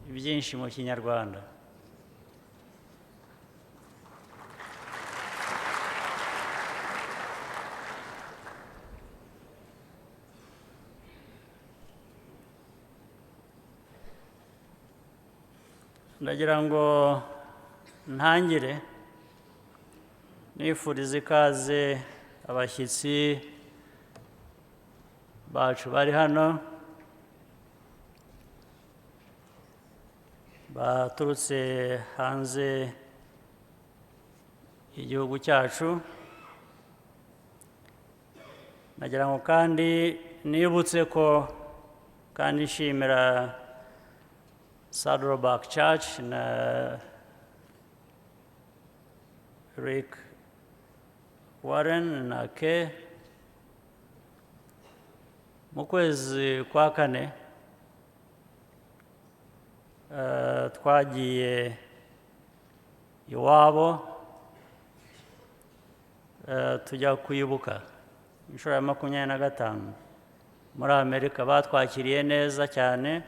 byinshi mu Kinyarwanda. Ndagira ngo ntangire nifuriza ikaze abashyitsi bacu bari hano baturutse hanze igihugu cyacu. Ndagira ngo kandi nibutse ko kandi nshimira Saddleback Church na Rick Warren na Kay mu kwezi kwa kane twagiye iwabo tujya kwibuka inshuro ya 25 muri Amerika. Batwakiriye neza cyane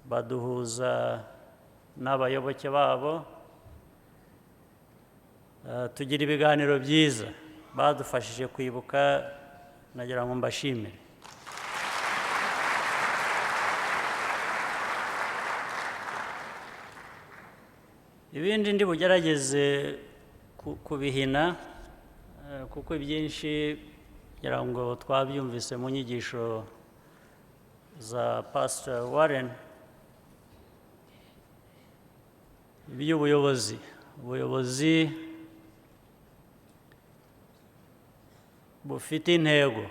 baduhuza n'abayoboke babo tugira ibiganiro byiza badufashije kwibuka. Nagira ngo mbashimire. Ibindi ndi bugerageze kubihina kuko ibyinshi ngira ngo twabyumvise mu nyigisho za Pastor Warren. Iby'ubuyobozi bufite intego.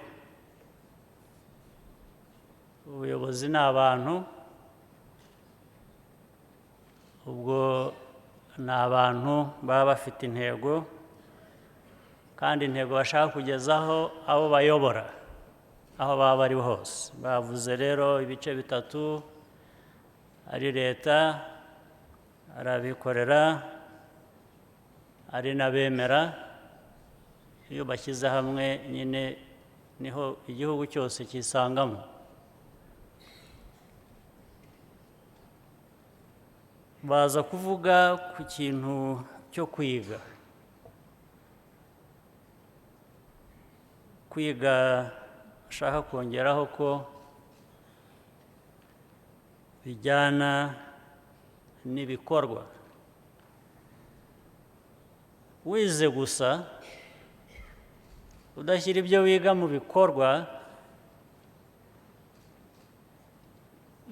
Ubuyobozi ni abantu, ubwo ni abantu baba bafite intego kandi intego bashaka kugezaho abo bayobora. aho baba bari hose. Bavuze rero ibice bitatu, ari leta, ari abikorera, ari n'abemera. Iyo bashyize hamwe nyine niho igihugu cyose cyisangamo. Baza kuvuga ku kintu cyo kwiga. Kwiga ashaka kongeraho ko bijyana n'ibikorwa. Wize gusa udashyira ibyo wiga mu bikorwa,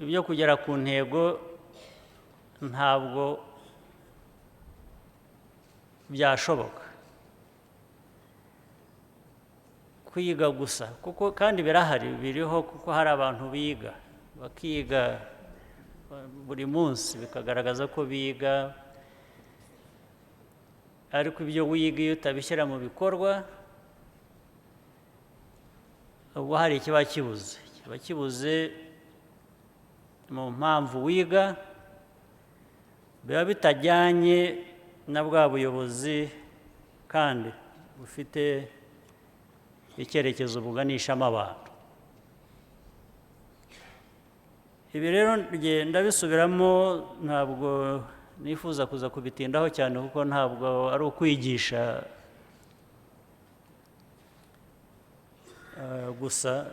ibyo kugera ku ntego ntabwo byashoboka. Kwiga gusa, kuko kandi birahari, biriho, kuko hari abantu biga, bakiga buri munsi bikagaragaza ko biga, ariko ibyo wiga iyo utabishyira mu bikorwa, ubwo hari ikiba kibuze. Kiba kibuze mu mpamvu wiga, biba bitajyanye na bwa buyobozi kandi bufite icyerekezo buganishamo abantu. Ibi rero ngenda bisubiramo, ntabwo nifuza kuza kubitindaho cyane kuko ntabwo ari ukwigisha gusa,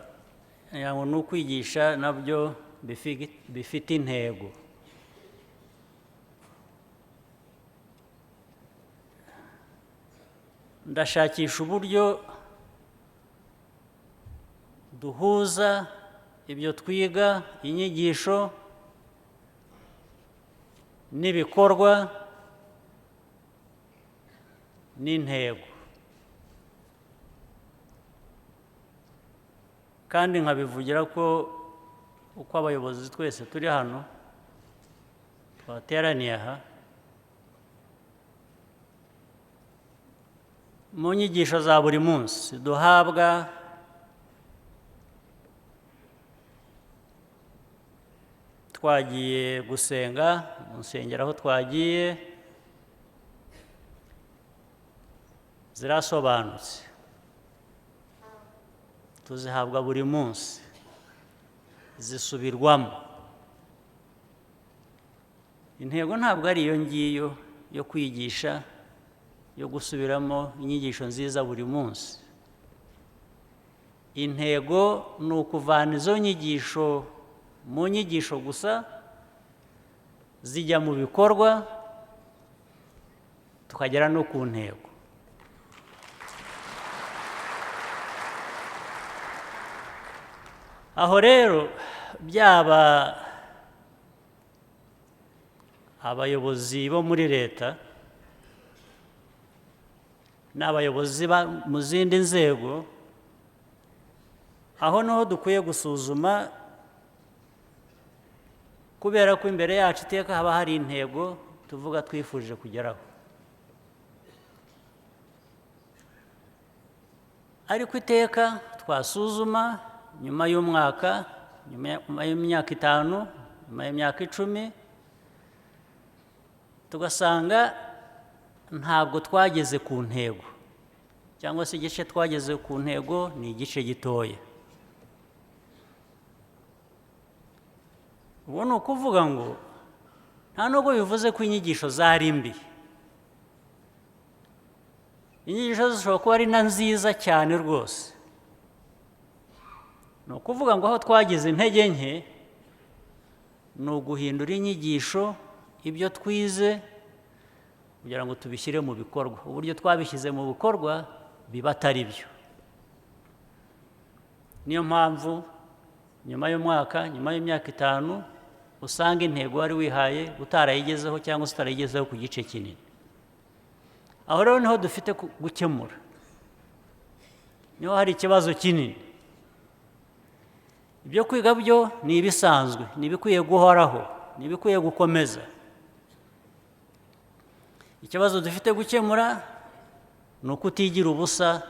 ngo ni ukwigisha nabyo bifite intego. Ndashakisha uburyo duhuza ibyo twiga, inyigisho n'ibikorwa n'intego, kandi nkabivugira ko uko abayobozi twese turi hano twateraniye aha, mu nyigisho za buri munsi duhabwa, twagiye gusenga mu nsengero, aho twagiye zirasobanutse, tuzihabwa buri munsi, zisubirwamo. Intego ntabwo ari iyo ngiyo yo kwigisha, yo gusubiramo inyigisho nziza buri munsi. Intego ni ukuvana izo nyigisho mu nyigisho gusa, zijya mu bikorwa, tukagera no ku ntego. Aho rero byaba abayobozi bo muri leta n'abayobozi mu zindi nzego, aho niho dukwiye gusuzuma, kubera ko imbere yacu iteka haba hari intego tuvuga twifuje kugeraho. Ariko iteka twasuzuma nyuma y'umwaka, nyuma y'imyaka 5, nyuma y'imyaka 10, tugasanga ntabwo twageze ku ntego, cyangwa se igice twageze ku ntego ni igice gitoya. Ubu ni ukuvuga ngo nta nubwo bivuze ko inyigisho zari mbi. Inyigisho zishobora kuba ari na nziza cyane rwose. Ni ukuvuga ngo aho twagize intege nke ni uguhindura inyigisho, ibyo twize, kugira ngo tubishyire mu bikorwa. Uburyo twabishyize mu bikorwa biba atari byo. Niyo mpamvu nyuma y'umwaka, nyuma y'imyaka 5, usanga intego wari wihaye utarayigezeho, cyangwa se utarayigezeho ku gice kinini. Aho rero niho dufite gukemura, niho hari ikibazo kinini. Ibyo kwiga byo ni ibisanzwe, ni ibikwiye guhoraho, ni ibikwiye gukomeza. Ikibazo dufite gukemura ni ukutigira ubusa,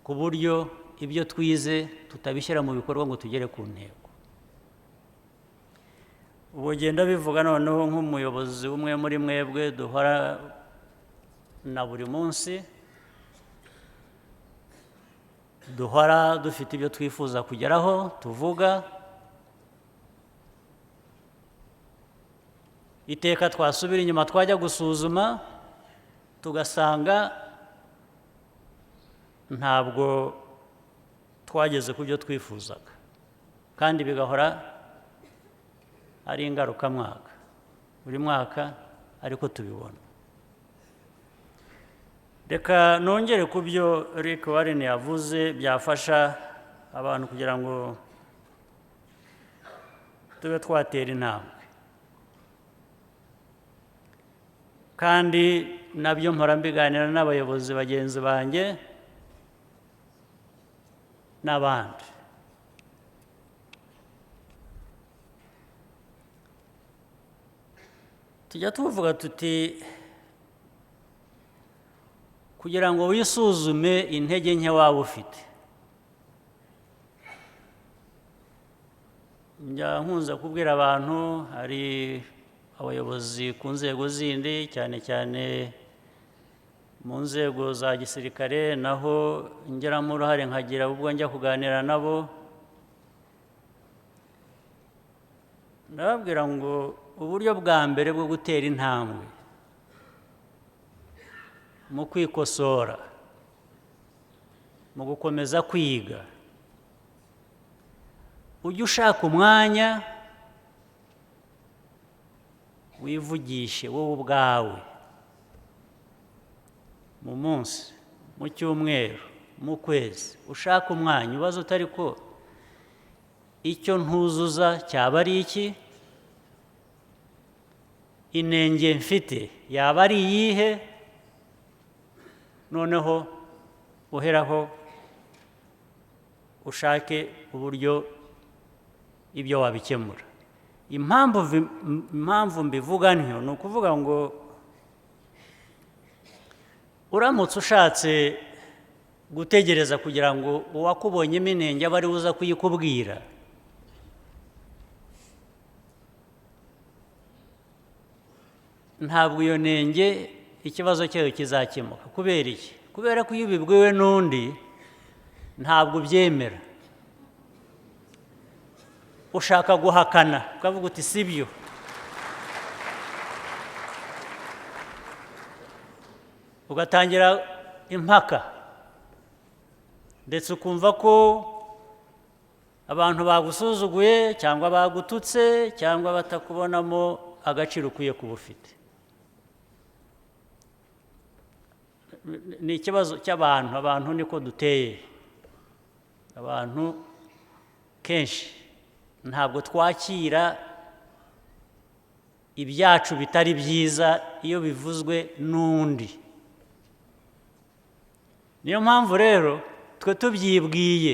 ku buryo ibyo twize tutabishyira mu bikorwa ngo tugere ku ntego. Ubu genda bivuga noneho nk'umuyobozi umwe muri mwebwe duhora na buri munsi, duhora dufite ibyo twifuza kugeraho tuvuga, iteka twasubira inyuma twajya gusuzuma tugasanga ntabwo twageze ku byo twifuzaga, kandi bigahora ari ingarukamwaka buri mwaka ariko tubibona. Reka nongere ku byo Rick Warren yavuze byafasha abantu kugira ngo tube twatera intambwe, kandi nabyo mpora mbiganira n'abayobozi bagenzi banjye n'abandi. Tujya tuvuga tuti kugira ngo wisuzume intege nke waba ufite, njya nkunze kubwira abantu, hari abayobozi ku nzego zindi, cyane cyane mu nzego za gisirikare, naho ngeramo uruhare nkagira ubwo njya kuganira nabo, ndababwira ngo uburyo bwa mbere bwo gutera intambwe mu kwikosora, mu gukomeza kwiga, ujye ushaka umwanya wivugishe wowe ubwawe, mu munsi, mu cyumweru, mu kwezi, ushaka umwanya ubaza utari ko icyo ntuzuza cyaba ari iki, inenge mfite yaba ari iyihe, noneho uheraho ushake uburyo ibyo wabikemura. Impamvu mbivuga ntyo ni ukuvuga ngo uramutse ushatse gutegereza kugira ngo uwakubonyemo inenge abe ari uza kuyikubwira, ntabwo iyo nenge ikibazo cyayo kizakemuka. Kubera iki? Kubera ko iyo ubibwiwe n'undi ntabwo ubyemera, ushaka guhakana ukavuga uti sibyo, ugatangira impaka, ndetse ukumva ko abantu bagusuzuguye cyangwa bagututse cyangwa batakubonamo agaciro ukwiye kuba ufite. Ni ikibazo cy'abantu, abantu niko duteye, abantu kenshi ntabwo twakira ibyacu bitari byiza iyo bivuzwe n'undi. Niyo mpamvu rero twe tubyibwiye,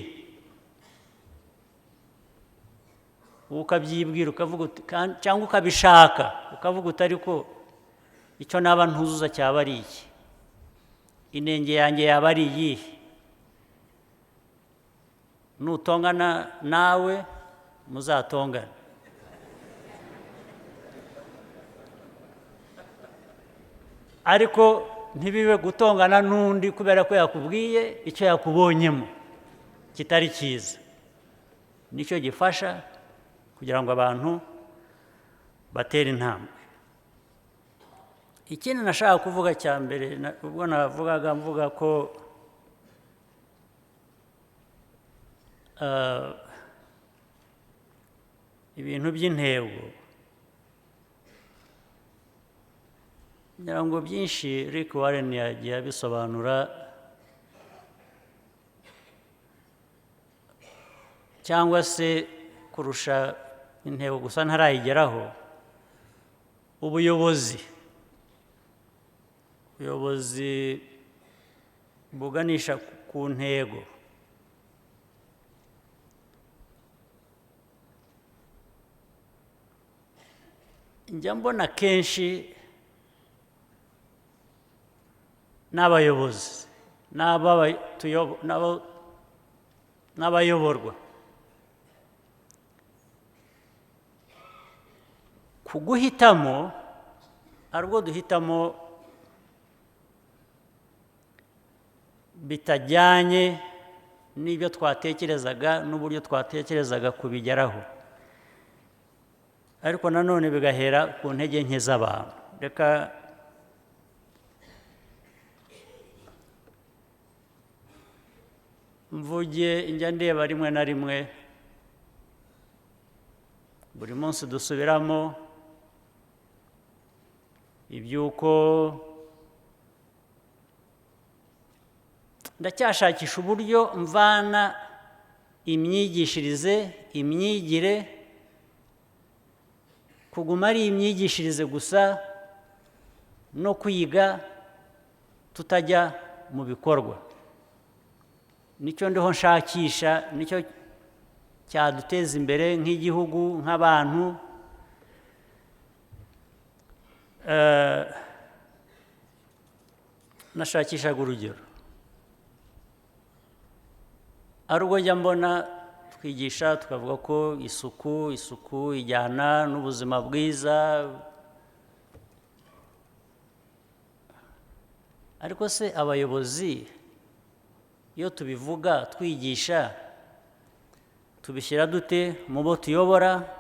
ukabyibwira ukavuga uti, cyangwa ukabishaka ukavuga uti ariko icyo naba ntuzuza cyaba ari iki, inenge yanjye yaba ari iyihe. Nutongana nawe muzatongana, ariko ntibibe gutongana n'undi kubera ko yakubwiye icyo yakubonyemo kitari cyiza. Nicyo gifasha kugira ngo abantu batere intambwe. Ikindi nashaka kuvuga cya mbere, ubwo navugaga mvuga ko ibintu by'intego, ngira ngo byinshi Rick Warren yagiye abisobanura, cyangwa se kurusha intego gusa ntarayigeraho, ubuyobozi buganisha ku ntego. Njya mbona kenshi n'abayobozi n'abo n'abayoborwa kuguhitamo ari ubwo duhitamo bitajyanye n'ibyo twatekerezaga n'uburyo twatekerezaga kubigeraho, ariko nanone bigahera ku ntege nke z'abantu. Reka mvuge, njya ndeba rimwe na rimwe, buri munsi dusubiramo iby'uko ndacyashakisha uburyo mvana imyigishirize, imyigire, kuguma ari imyigishirize gusa no kwiga tutajya mu bikorwa. Nicyo ndiho nshakisha, nicyo cyaduteza imbere nk'igihugu, nk'abantu. Nashakishaga urugero, ari ubwo njya mbona twigisha tukavuga ko isuku ijyana n'ubuzima bwiza, ariko se abayobozi iyo tubivuga twigisha tubishyira dute mu bo tuyobora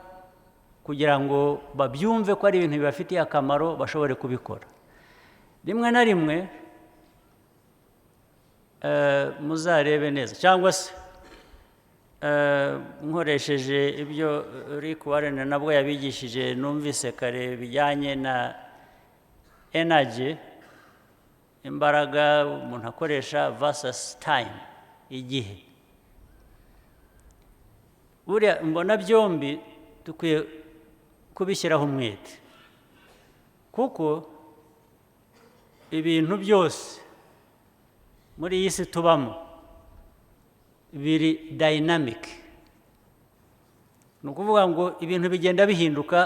kugira ngo babyumve ko ari ibintu bibafitiye akamaro bashobore kubikora? Rimwe na rimwe muzarebe neza, cyangwa se nkoresheje ibyo Rick Warren nabwo yabigishije numvise kare bijyanye na energy, imbaraga umuntu akoresha versus time, igihe. Buriya mbona byombi dukwiye kubishyiraho umwete, kuko ibintu byose muri iyi si tubamo biri dynamic. Ni ukuvuga ngo ibintu bigenda bihinduka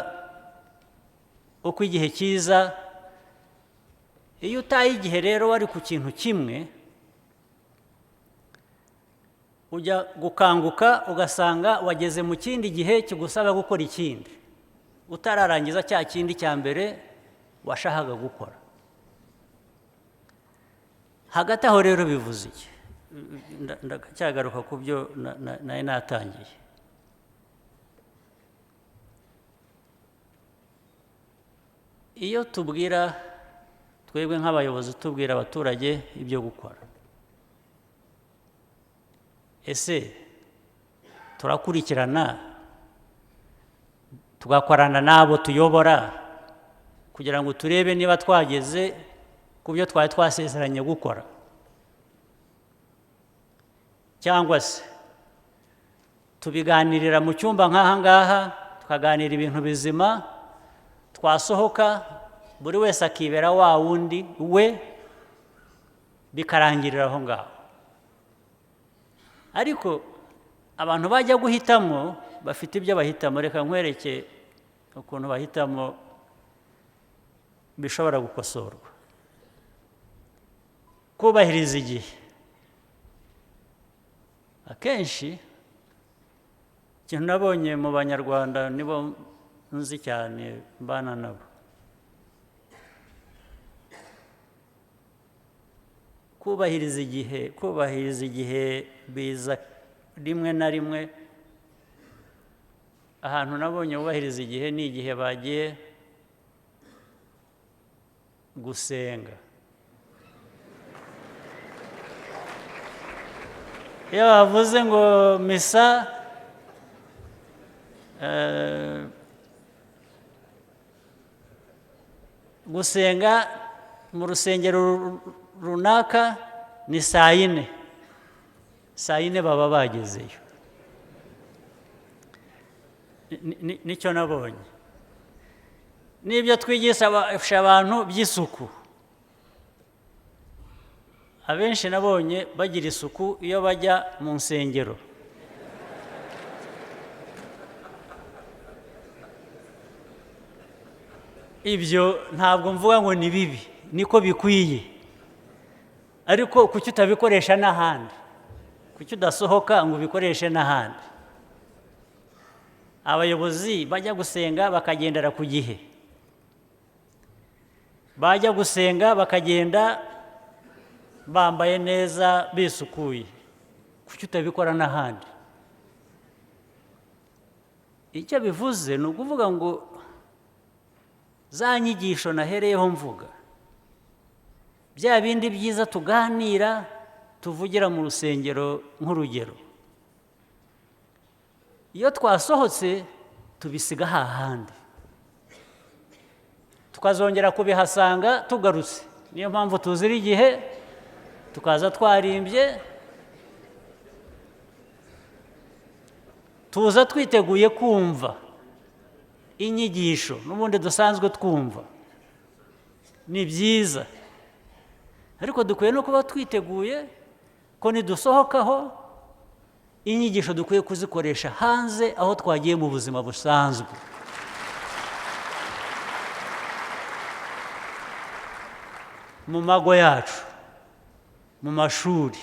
uko igihe cyiza. Iyo utaye igihe rero wari ku kintu kimwe, ujya gukanguka ugasanga wageze mu kindi gihe kigusaba gukora ikindi, utararangiza cya kindi cya mbere washakaga gukora. Hagati aho rero bivuze iki? Ndacyagaruka ku byo nari natangiye. Iyo tubwira, twebwe nk'abayobozi tubwira abaturage ibyo gukora, ese turakurikirana tugakorana n'abo tuyobora kugira ngo turebe niba twageze ku byo twari twasezeranye gukora? Cyangwa se tubiganirira mu cyumba nk'aha ngaha, tukaganira ibintu bizima, twasohoka buri wese akibera wa wundi we, bikarangirira aho ngaho? Ariko abantu bajya guhitamo bafite ibyo bahitamo. Reka nkwereke ukuntu bahitamo bishobora gukosorwa. Kubahiriza igihe, akenshi ikintu nabonye mu Banyarwanda nibo nzi cyane mbana nabo, kubahiriza igihe biza rimwe na rimwe. Ahantu nabonye bubahiriza igihe ni igihe bagiye gusenga. Iyo bavuze ngo misa, gusenga mu rusengero runaka ni saa yine baba bagezeyo. Nicyo nabonye. N'ibyo twigisha abantu by'isuku, abenshi nabonye bagira isuku iyo bajya mu nsengero. Ibyo ntabwo mvuga ngo ni bibi, niko bikwiye, ariko kuki utabikoresha n'ahandi? kuki udasohoka ngo ubikoreshe n'ahandi? Abayobozi bajya gusenga bakagendera ku gihe, bajya gusenga bakagenda bambaye neza bisukuye, kuki utabikora n'ahandi? Icyo bivuze ni ukuvuga ngo za nyigisho nahereyeho mvuga, bya bindi byiza tuganira tuvugira mu rusengero nk'urugero, iyo twasohotse tubisiga hahandi, tukazongera kubihasanga tugarutse. Niyo mpamvu tuzira igihe, tukaza twarimbye, tuza twiteguye kumva inyigisho n'ubundi dusanzwe twumva. Ni byiza, ariko dukwiye no kuba twiteguye ko nidusohokaho inyigisho dukwiye kuzikoresha hanze aho twagiye mu buzima busanzwe. Mu mago yacu, mu mashuri,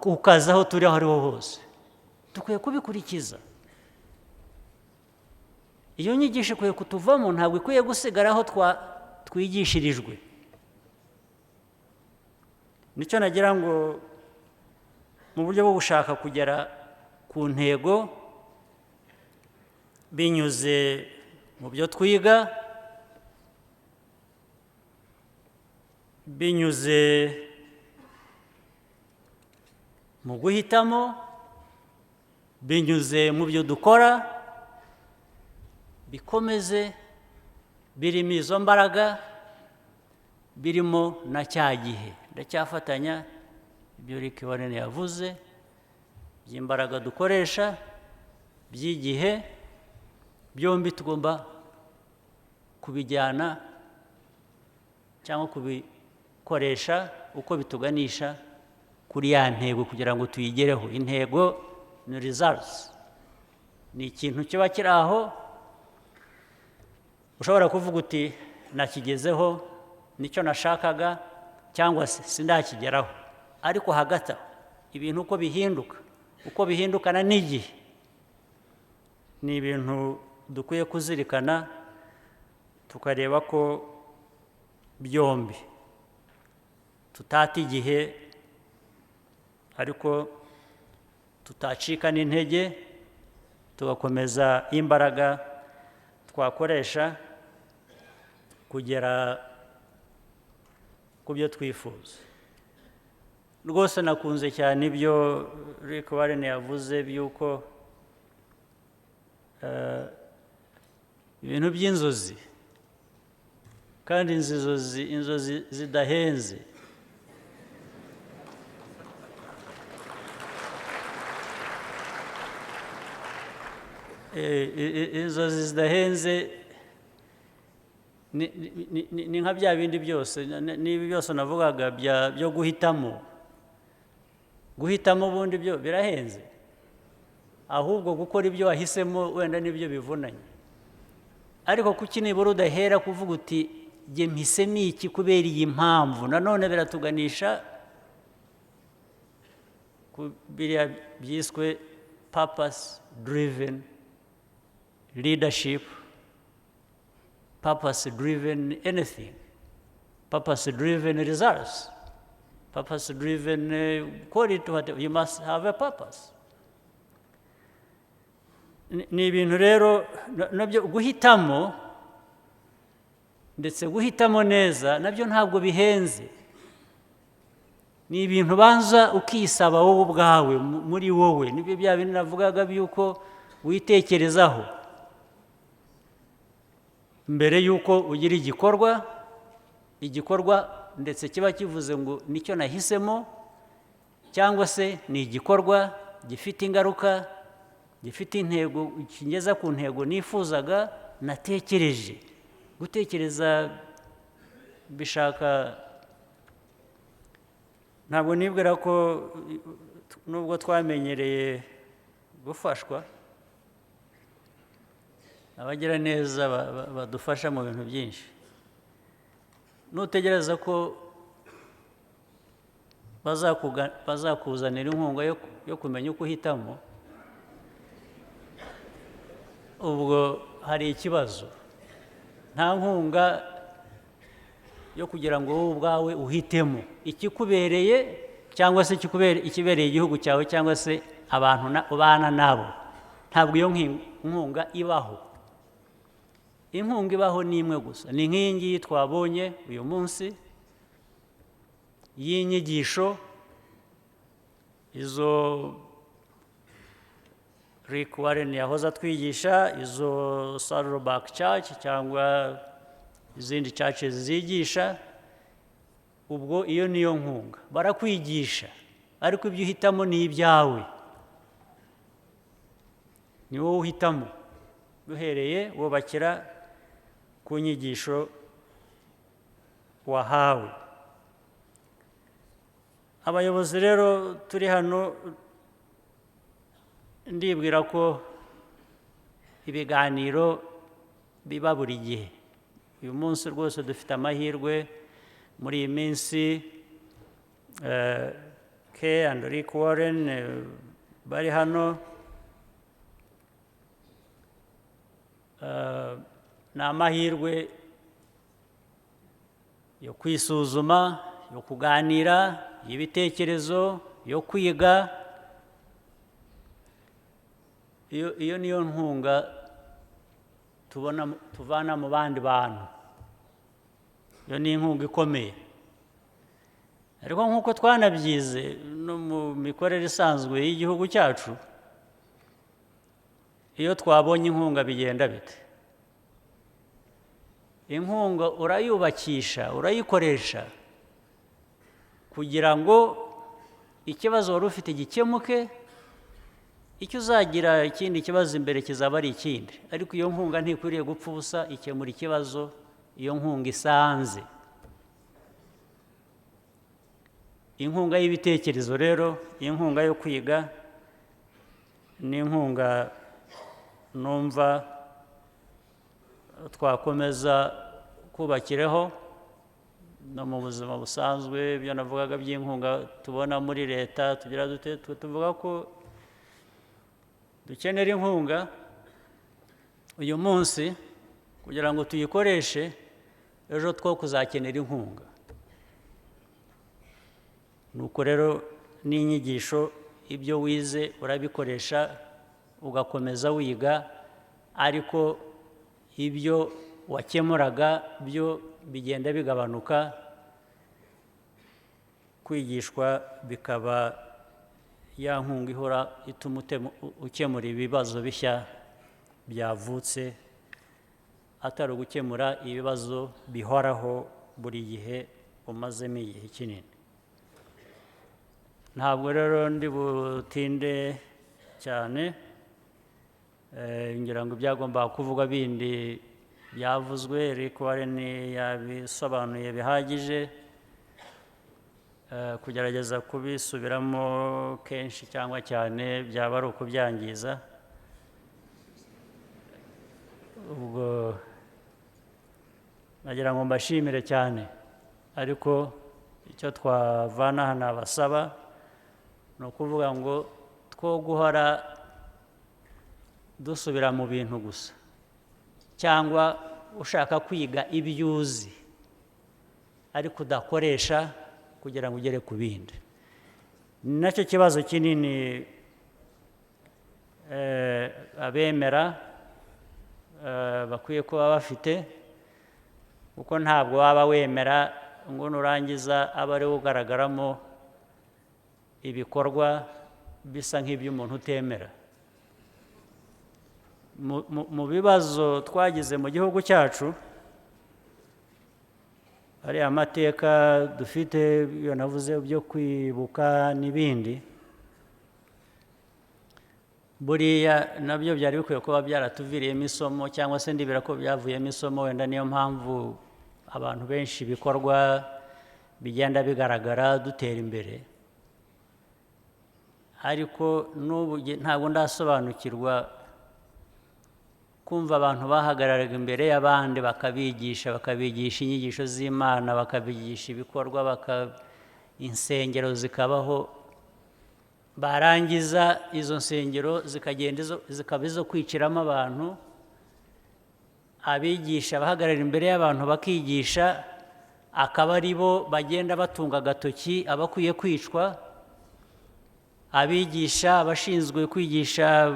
ku kazi aho turi aho ariho hose, dukwiye kubikurikiza. Iyo nyigisho ikwiye kutuvamo, ntabwo ikwiye gusigara aho twigishirijwe. Nicyo nagira ngo mu buryo bwo gushaka kugera ku ntego binyuze mu byo twiga, binyuze mu guhitamo, binyuze mu byo dukora, bikomeze birimo izo mbaraga, birimo na cya gihe. Ndacyafatanya ibyo Rick Warren yavuze by'imbaraga dukoresha, by'igihe, byombi tugomba kubijyana cyangwa kubikoresha uko bituganisha kuri ya ntego kugira ngo tuyigereho. Intego ni results, ni ikintu kiba kiri aho ushobora kuvuga uti nakigezeho, nicyo nashakaga, cyangwa se sindakigeraho. Ariko hagati aho ibintu uko bihindukana n'igihe, ni ibintu dukwiye kuzirikana, tukareba ko byombi tutata igihe ariko tutacika n'intege, tugakomeza imbaraga twakoresha kugera ku byo twifuza. Rwose nakunze cyane ibyo Rick Warren yavuze by'uko ibintu by'inzozi, kandi inzozi zidahenze. Inzozi zidahenze ni nka bya bindi byose, n'ibi byose navugaga byo guhitamo ubundi byo birahenze, ahubwo gukora ibyo wahisemo wenda nibyo bivunanye. Ariko kuki nibura udahera kuvuga uti jye mpisemo iki kubera iyi mpamvu? Nanone biratuganisha ku biriya byiswe purpose driven leadership, purpose driven anything, purpose driven results, purpose driven call it whatever, you must have a purpose. Ni ibintu rero nabyo guhitamo, ndetse guhitamo neza nabyo ntabwo bihenze. Ni ibintu banza ukisaba wowe ubwawe, muri wowe. Nibyo bya bindi navugaga by'uko witekerezaho mbere y'uko ugira igikorwa ndetse kiba kivuze ngo nicyo nahisemo, cyangwa se ni igikorwa gifite ingaruka, gifite intego, kingeza ku ntego nifuzaga natekereje. Gutekereza bishaka, ntabwo nibwira ko nubwo twamenyereye gufashwa, abagira neza badufasha mu bintu byinshi, nutegereza ko bazakuzanira inkunga yo kumenya uko uhitamo, ubwo hari ikibazo. Nta nkunga yo kugira ngo wowe ubwawe uhitemo ikikubereye cyangwa se ikibereye igihugu cyawe cyangwa se abantu ubana nabo. Ntabwo iyo nkunga ibaho. Inkunga ibaho ni imwe gusa, ni nk'iyi ngiyi twabonye uyu munsi y'inyigisho, izo Rick Warren yahoze atwigisha, izo Saddleback Church cyangwa izindi churches zigisha. Ubwo iyo niyo nkunga, barakwigisha ariko ibyo uhitamo ni ibyawe, ni wowe uhitamo duhereye wubakira ku nyigisho wahawe. Abayobozi rero turi hano, ndibwira ko ibiganiro biba buri gihe. Uyu munsi rwose dufite amahirwe muri iyi minsi, Kay and Rick Warren bari hano. Ni amahirwe yo kwisuzuma, yo kuganira, y'ibitekerezo, yo kwiga. Iyo niyo nkunga tuvana mu bandi bantu. Iyo ni inkunga ikomeye. Ariko nk'uko twanabyize no mu mikorere isanzwe y'igihugu cyacu, iyo twabonye inkunga bigenda bite? Inkunga urayubakisha, urayikoresha kugira ngo ikibazo wari ufite gikemuke. Icyo uzagira ikindi kibazo imbere kizaba ari ikindi, ariko iyo nkunga ntikwiriye gupfa ubusa, ikemura ikibazo iyo nkunga isanze. Inkunga y'ibitekerezo rero, inkunga yo kwiga, ni inkunga numva twakomeza kubakireho no mu buzima busanzwe. Ibyo navugaga by'inkunga tubona muri leta, tuvuga ko dukenera inkunga uyu munsi kugira ngo tuyikoreshe ejo two kuzakenera inkunga. Nuko rero n'inyigisho, ibyo wize urabikoresha ugakomeza wiga, ariko ibyo wakemuraga byo bigenda bigabanuka, kwigishwa bikaba ya nkunga ihora ituma ukemura ibibazo bishya byavutse, atari ugukemura ibibazo bihoraho buri gihe umazemo igihe kinini. Ntabwo rero ndi butinde cyane, ngira ngo ibyagomba kuvugwa bindi byavuzwe. Rick Warren yabisobanuye bihagije. Kugerageza kubisubiramo kenshi cyangwa cyane byaba ari ukubyangiza. Ubwo nagira ngo mbashimire cyane, ariko icyo twavana hano abasaba ni ukuvuga ngo two guhora dusubira mu bintu gusa, cyangwa ushaka kwiga ibyo uzi ariko udakoresha kugira ngo ugere ku bindi. Ni nacyo kibazo kinini abemera bakwiye kuba bafite, kuko ntabwo waba wemera ngo nurangiza abe ari wo ugaragaramo ibikorwa bisa nk'iby'umuntu utemera. Mu bibazo twagize mu gihugu cyacu, hari amateka dufite, iyo navuze byo kwibuka n'ibindi, buriya nabyo byari bikwiye kuba byaratuviriyemo isomo, cyangwa se ndibwira ko byavuyemo isomo. Wenda niyo mpamvu abantu benshi ibikorwa bigenda bigaragara dutera imbere, ariko n'ubu ntabwo ndasobanukirwa kumva abantu bahagararaga imbere y'abandi bakabigisha inyigisho z'Imana, bakabigisha ibikorwa, insengero zikabaho, barangiza izo nsengero zikagenda zikaba izo kwiciramo abantu, abigisha bahagarara imbere y'abantu bakigisha, akaba ari bo bagenda batunga agatoki abakwiye kwicwa, abigisha abashinzwe kwigisha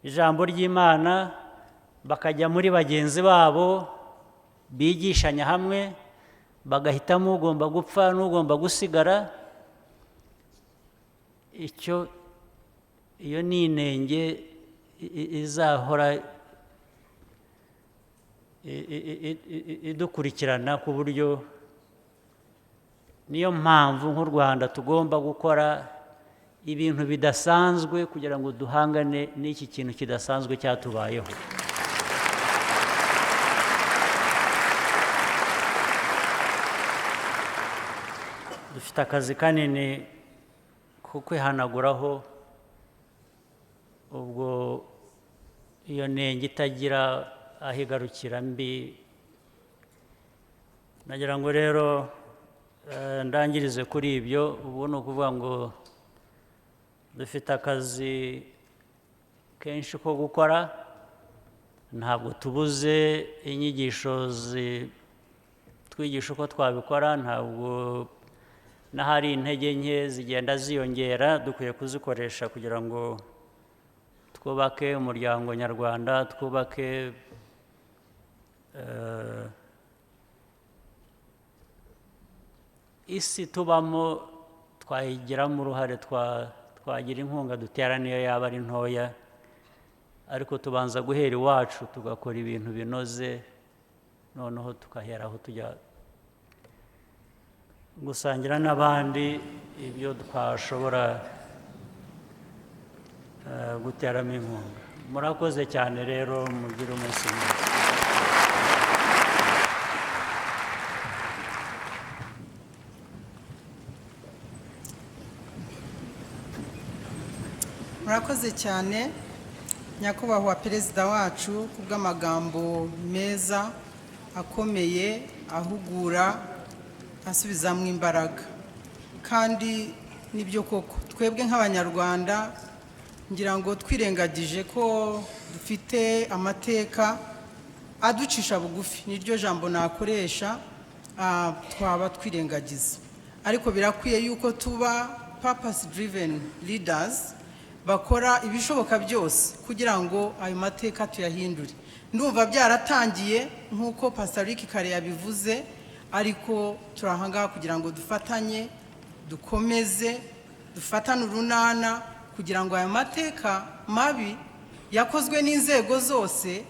ijambo ry'Imana bakajya muri bagenzi babo bigishanya hamwe, bagahitamo ugomba gupfa n'ugomba gusigara. Iyo ni inenge izahora idukurikirana, ku buryo niyo mpamvu nk'u Rwanda tugomba gukora ibintu bidasanzwe kugira ngo duhangane n'iki kintu kidasanzwe cyatubayeho. Dufite akazi kanini ko kwihanaguraho ubwo iyo nenge itagira aho igarukira mbi. Nagira ngo rero ndangirize kuri ibyo. Ubu ni ukuvuga ngo dufite akazi kenshi ko gukora, ntabwo tubuze inyigisho twigisha uko twabikora, ntabwo n'ahari intege nke zigenda ziyongera, dukwiye kuzikoresha kugira ngo twubake umuryango nyarwanda, twubake isi tubamo, twayigiramo uruhare, twagira inkunga dutera niyo yaba ari ntoya, ariko tubanza guhera iwacu tugakora ibintu binoze, noneho tukaheraho tujya gusangira n'abandi ibyo twashobora guteramo inkunga. Murakoze cyane rero, mugire umunsi mwiza. Murakoze cyane nyakubahwa perezida wacu kubw'amagambo meza akomeye ahugura asubizamo imbaraga. Kandi nibyo koko twebwe nk'abanyarwanda ngira ngo twirengagije ko dufite amateka aducisha bugufi, niryo jambo nakoresha, twaba twirengagiza. Ariko birakwiye yuko tuba purpose driven leaders bakora ibishoboka byose kugira ngo ayo mateka tuyahindure. Ndumva byaratangiye nk'uko Pastor Rick kare yabivuze, ariko turahangaha kugira ngo dufatanye, dukomeze, dufatane urunana kugira ngo ayo mateka mabi yakozwe n'inzego zose,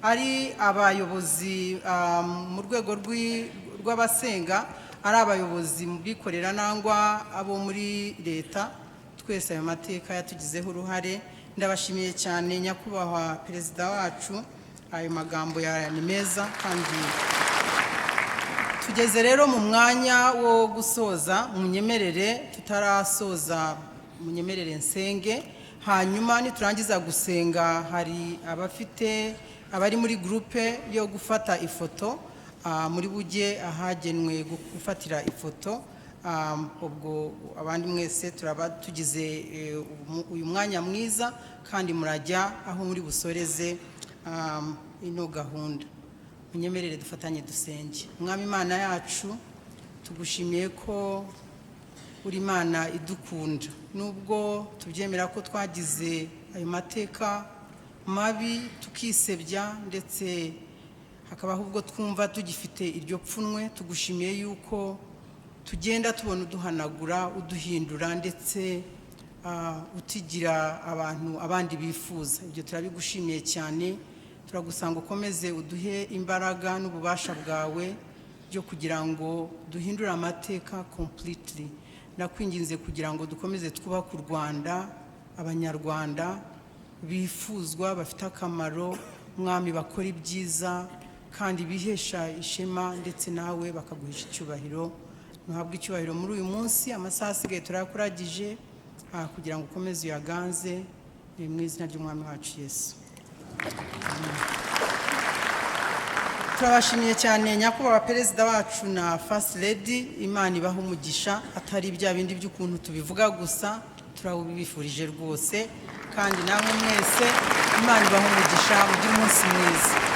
ari abayobozi mu rwego rw'abasenga, ari abayobozi mu bikorera nangwa abo muri leta, twese ayo mateka yatugizeho uruhare. Ndabashimiye cyane nyakubahwa perezida wacu, ayo magambo ni meza. Kandi tugeze rero mu mwanya wo gusoza, munyemerere tutarasoza, munyemerere nsenge, hanyuma niturangiza gusenga hari abari muri groupe yo gufata ifoto, muri bujye ahagenwe gufatira ifoto. Ubwo abandi mwese turaba tugize uyu mwanya mwiza, kandi murajya aho muri busoreze ino gahunda. Munyemerere dufatanye dusenge. Mwami Imana yacu, tugushimiye ko uri Imana idukunda, nubwo tubyemera ko twagize ayo mateka mabi tukisebya, ndetse hakabaho ubwo twumva tugifite iryo pfunwe. Tugushimiye yuko tugenda tubona uduhanagura, uduhindura, ndetse utigira abantu abandi bifuza. Ibyo turabigushimiye cyane. Turagusanga ukomeze uduhe imbaraga n'ububasha bwawe byo kugira ngo duhindure amateka completely. Nakwinginze kugira ngo dukomeze twubake u Rwanda, abanyarwanda bifuzwa, bafite akamaro, mwami, bakora ibyiza kandi bihesha ishema, ndetse nawe bakaguhisha icyubahiro. Nuhabwe icyubahiro muri uyu munsi, amasaha asigaye turakuragije, kugira ngo ukomeze uyaganze, mu izina ry'umwami wacu Yesu. Amen. turabashimiye cyane nyakubahwa perezida wacu na first lady. Imana ibaha umugisha, atari bya bindi by'ukuntu tubivuga gusa. Turabifurije rwose, kandi namwe mwese Imana ibaha umugisha, mugire umunsi mwiza.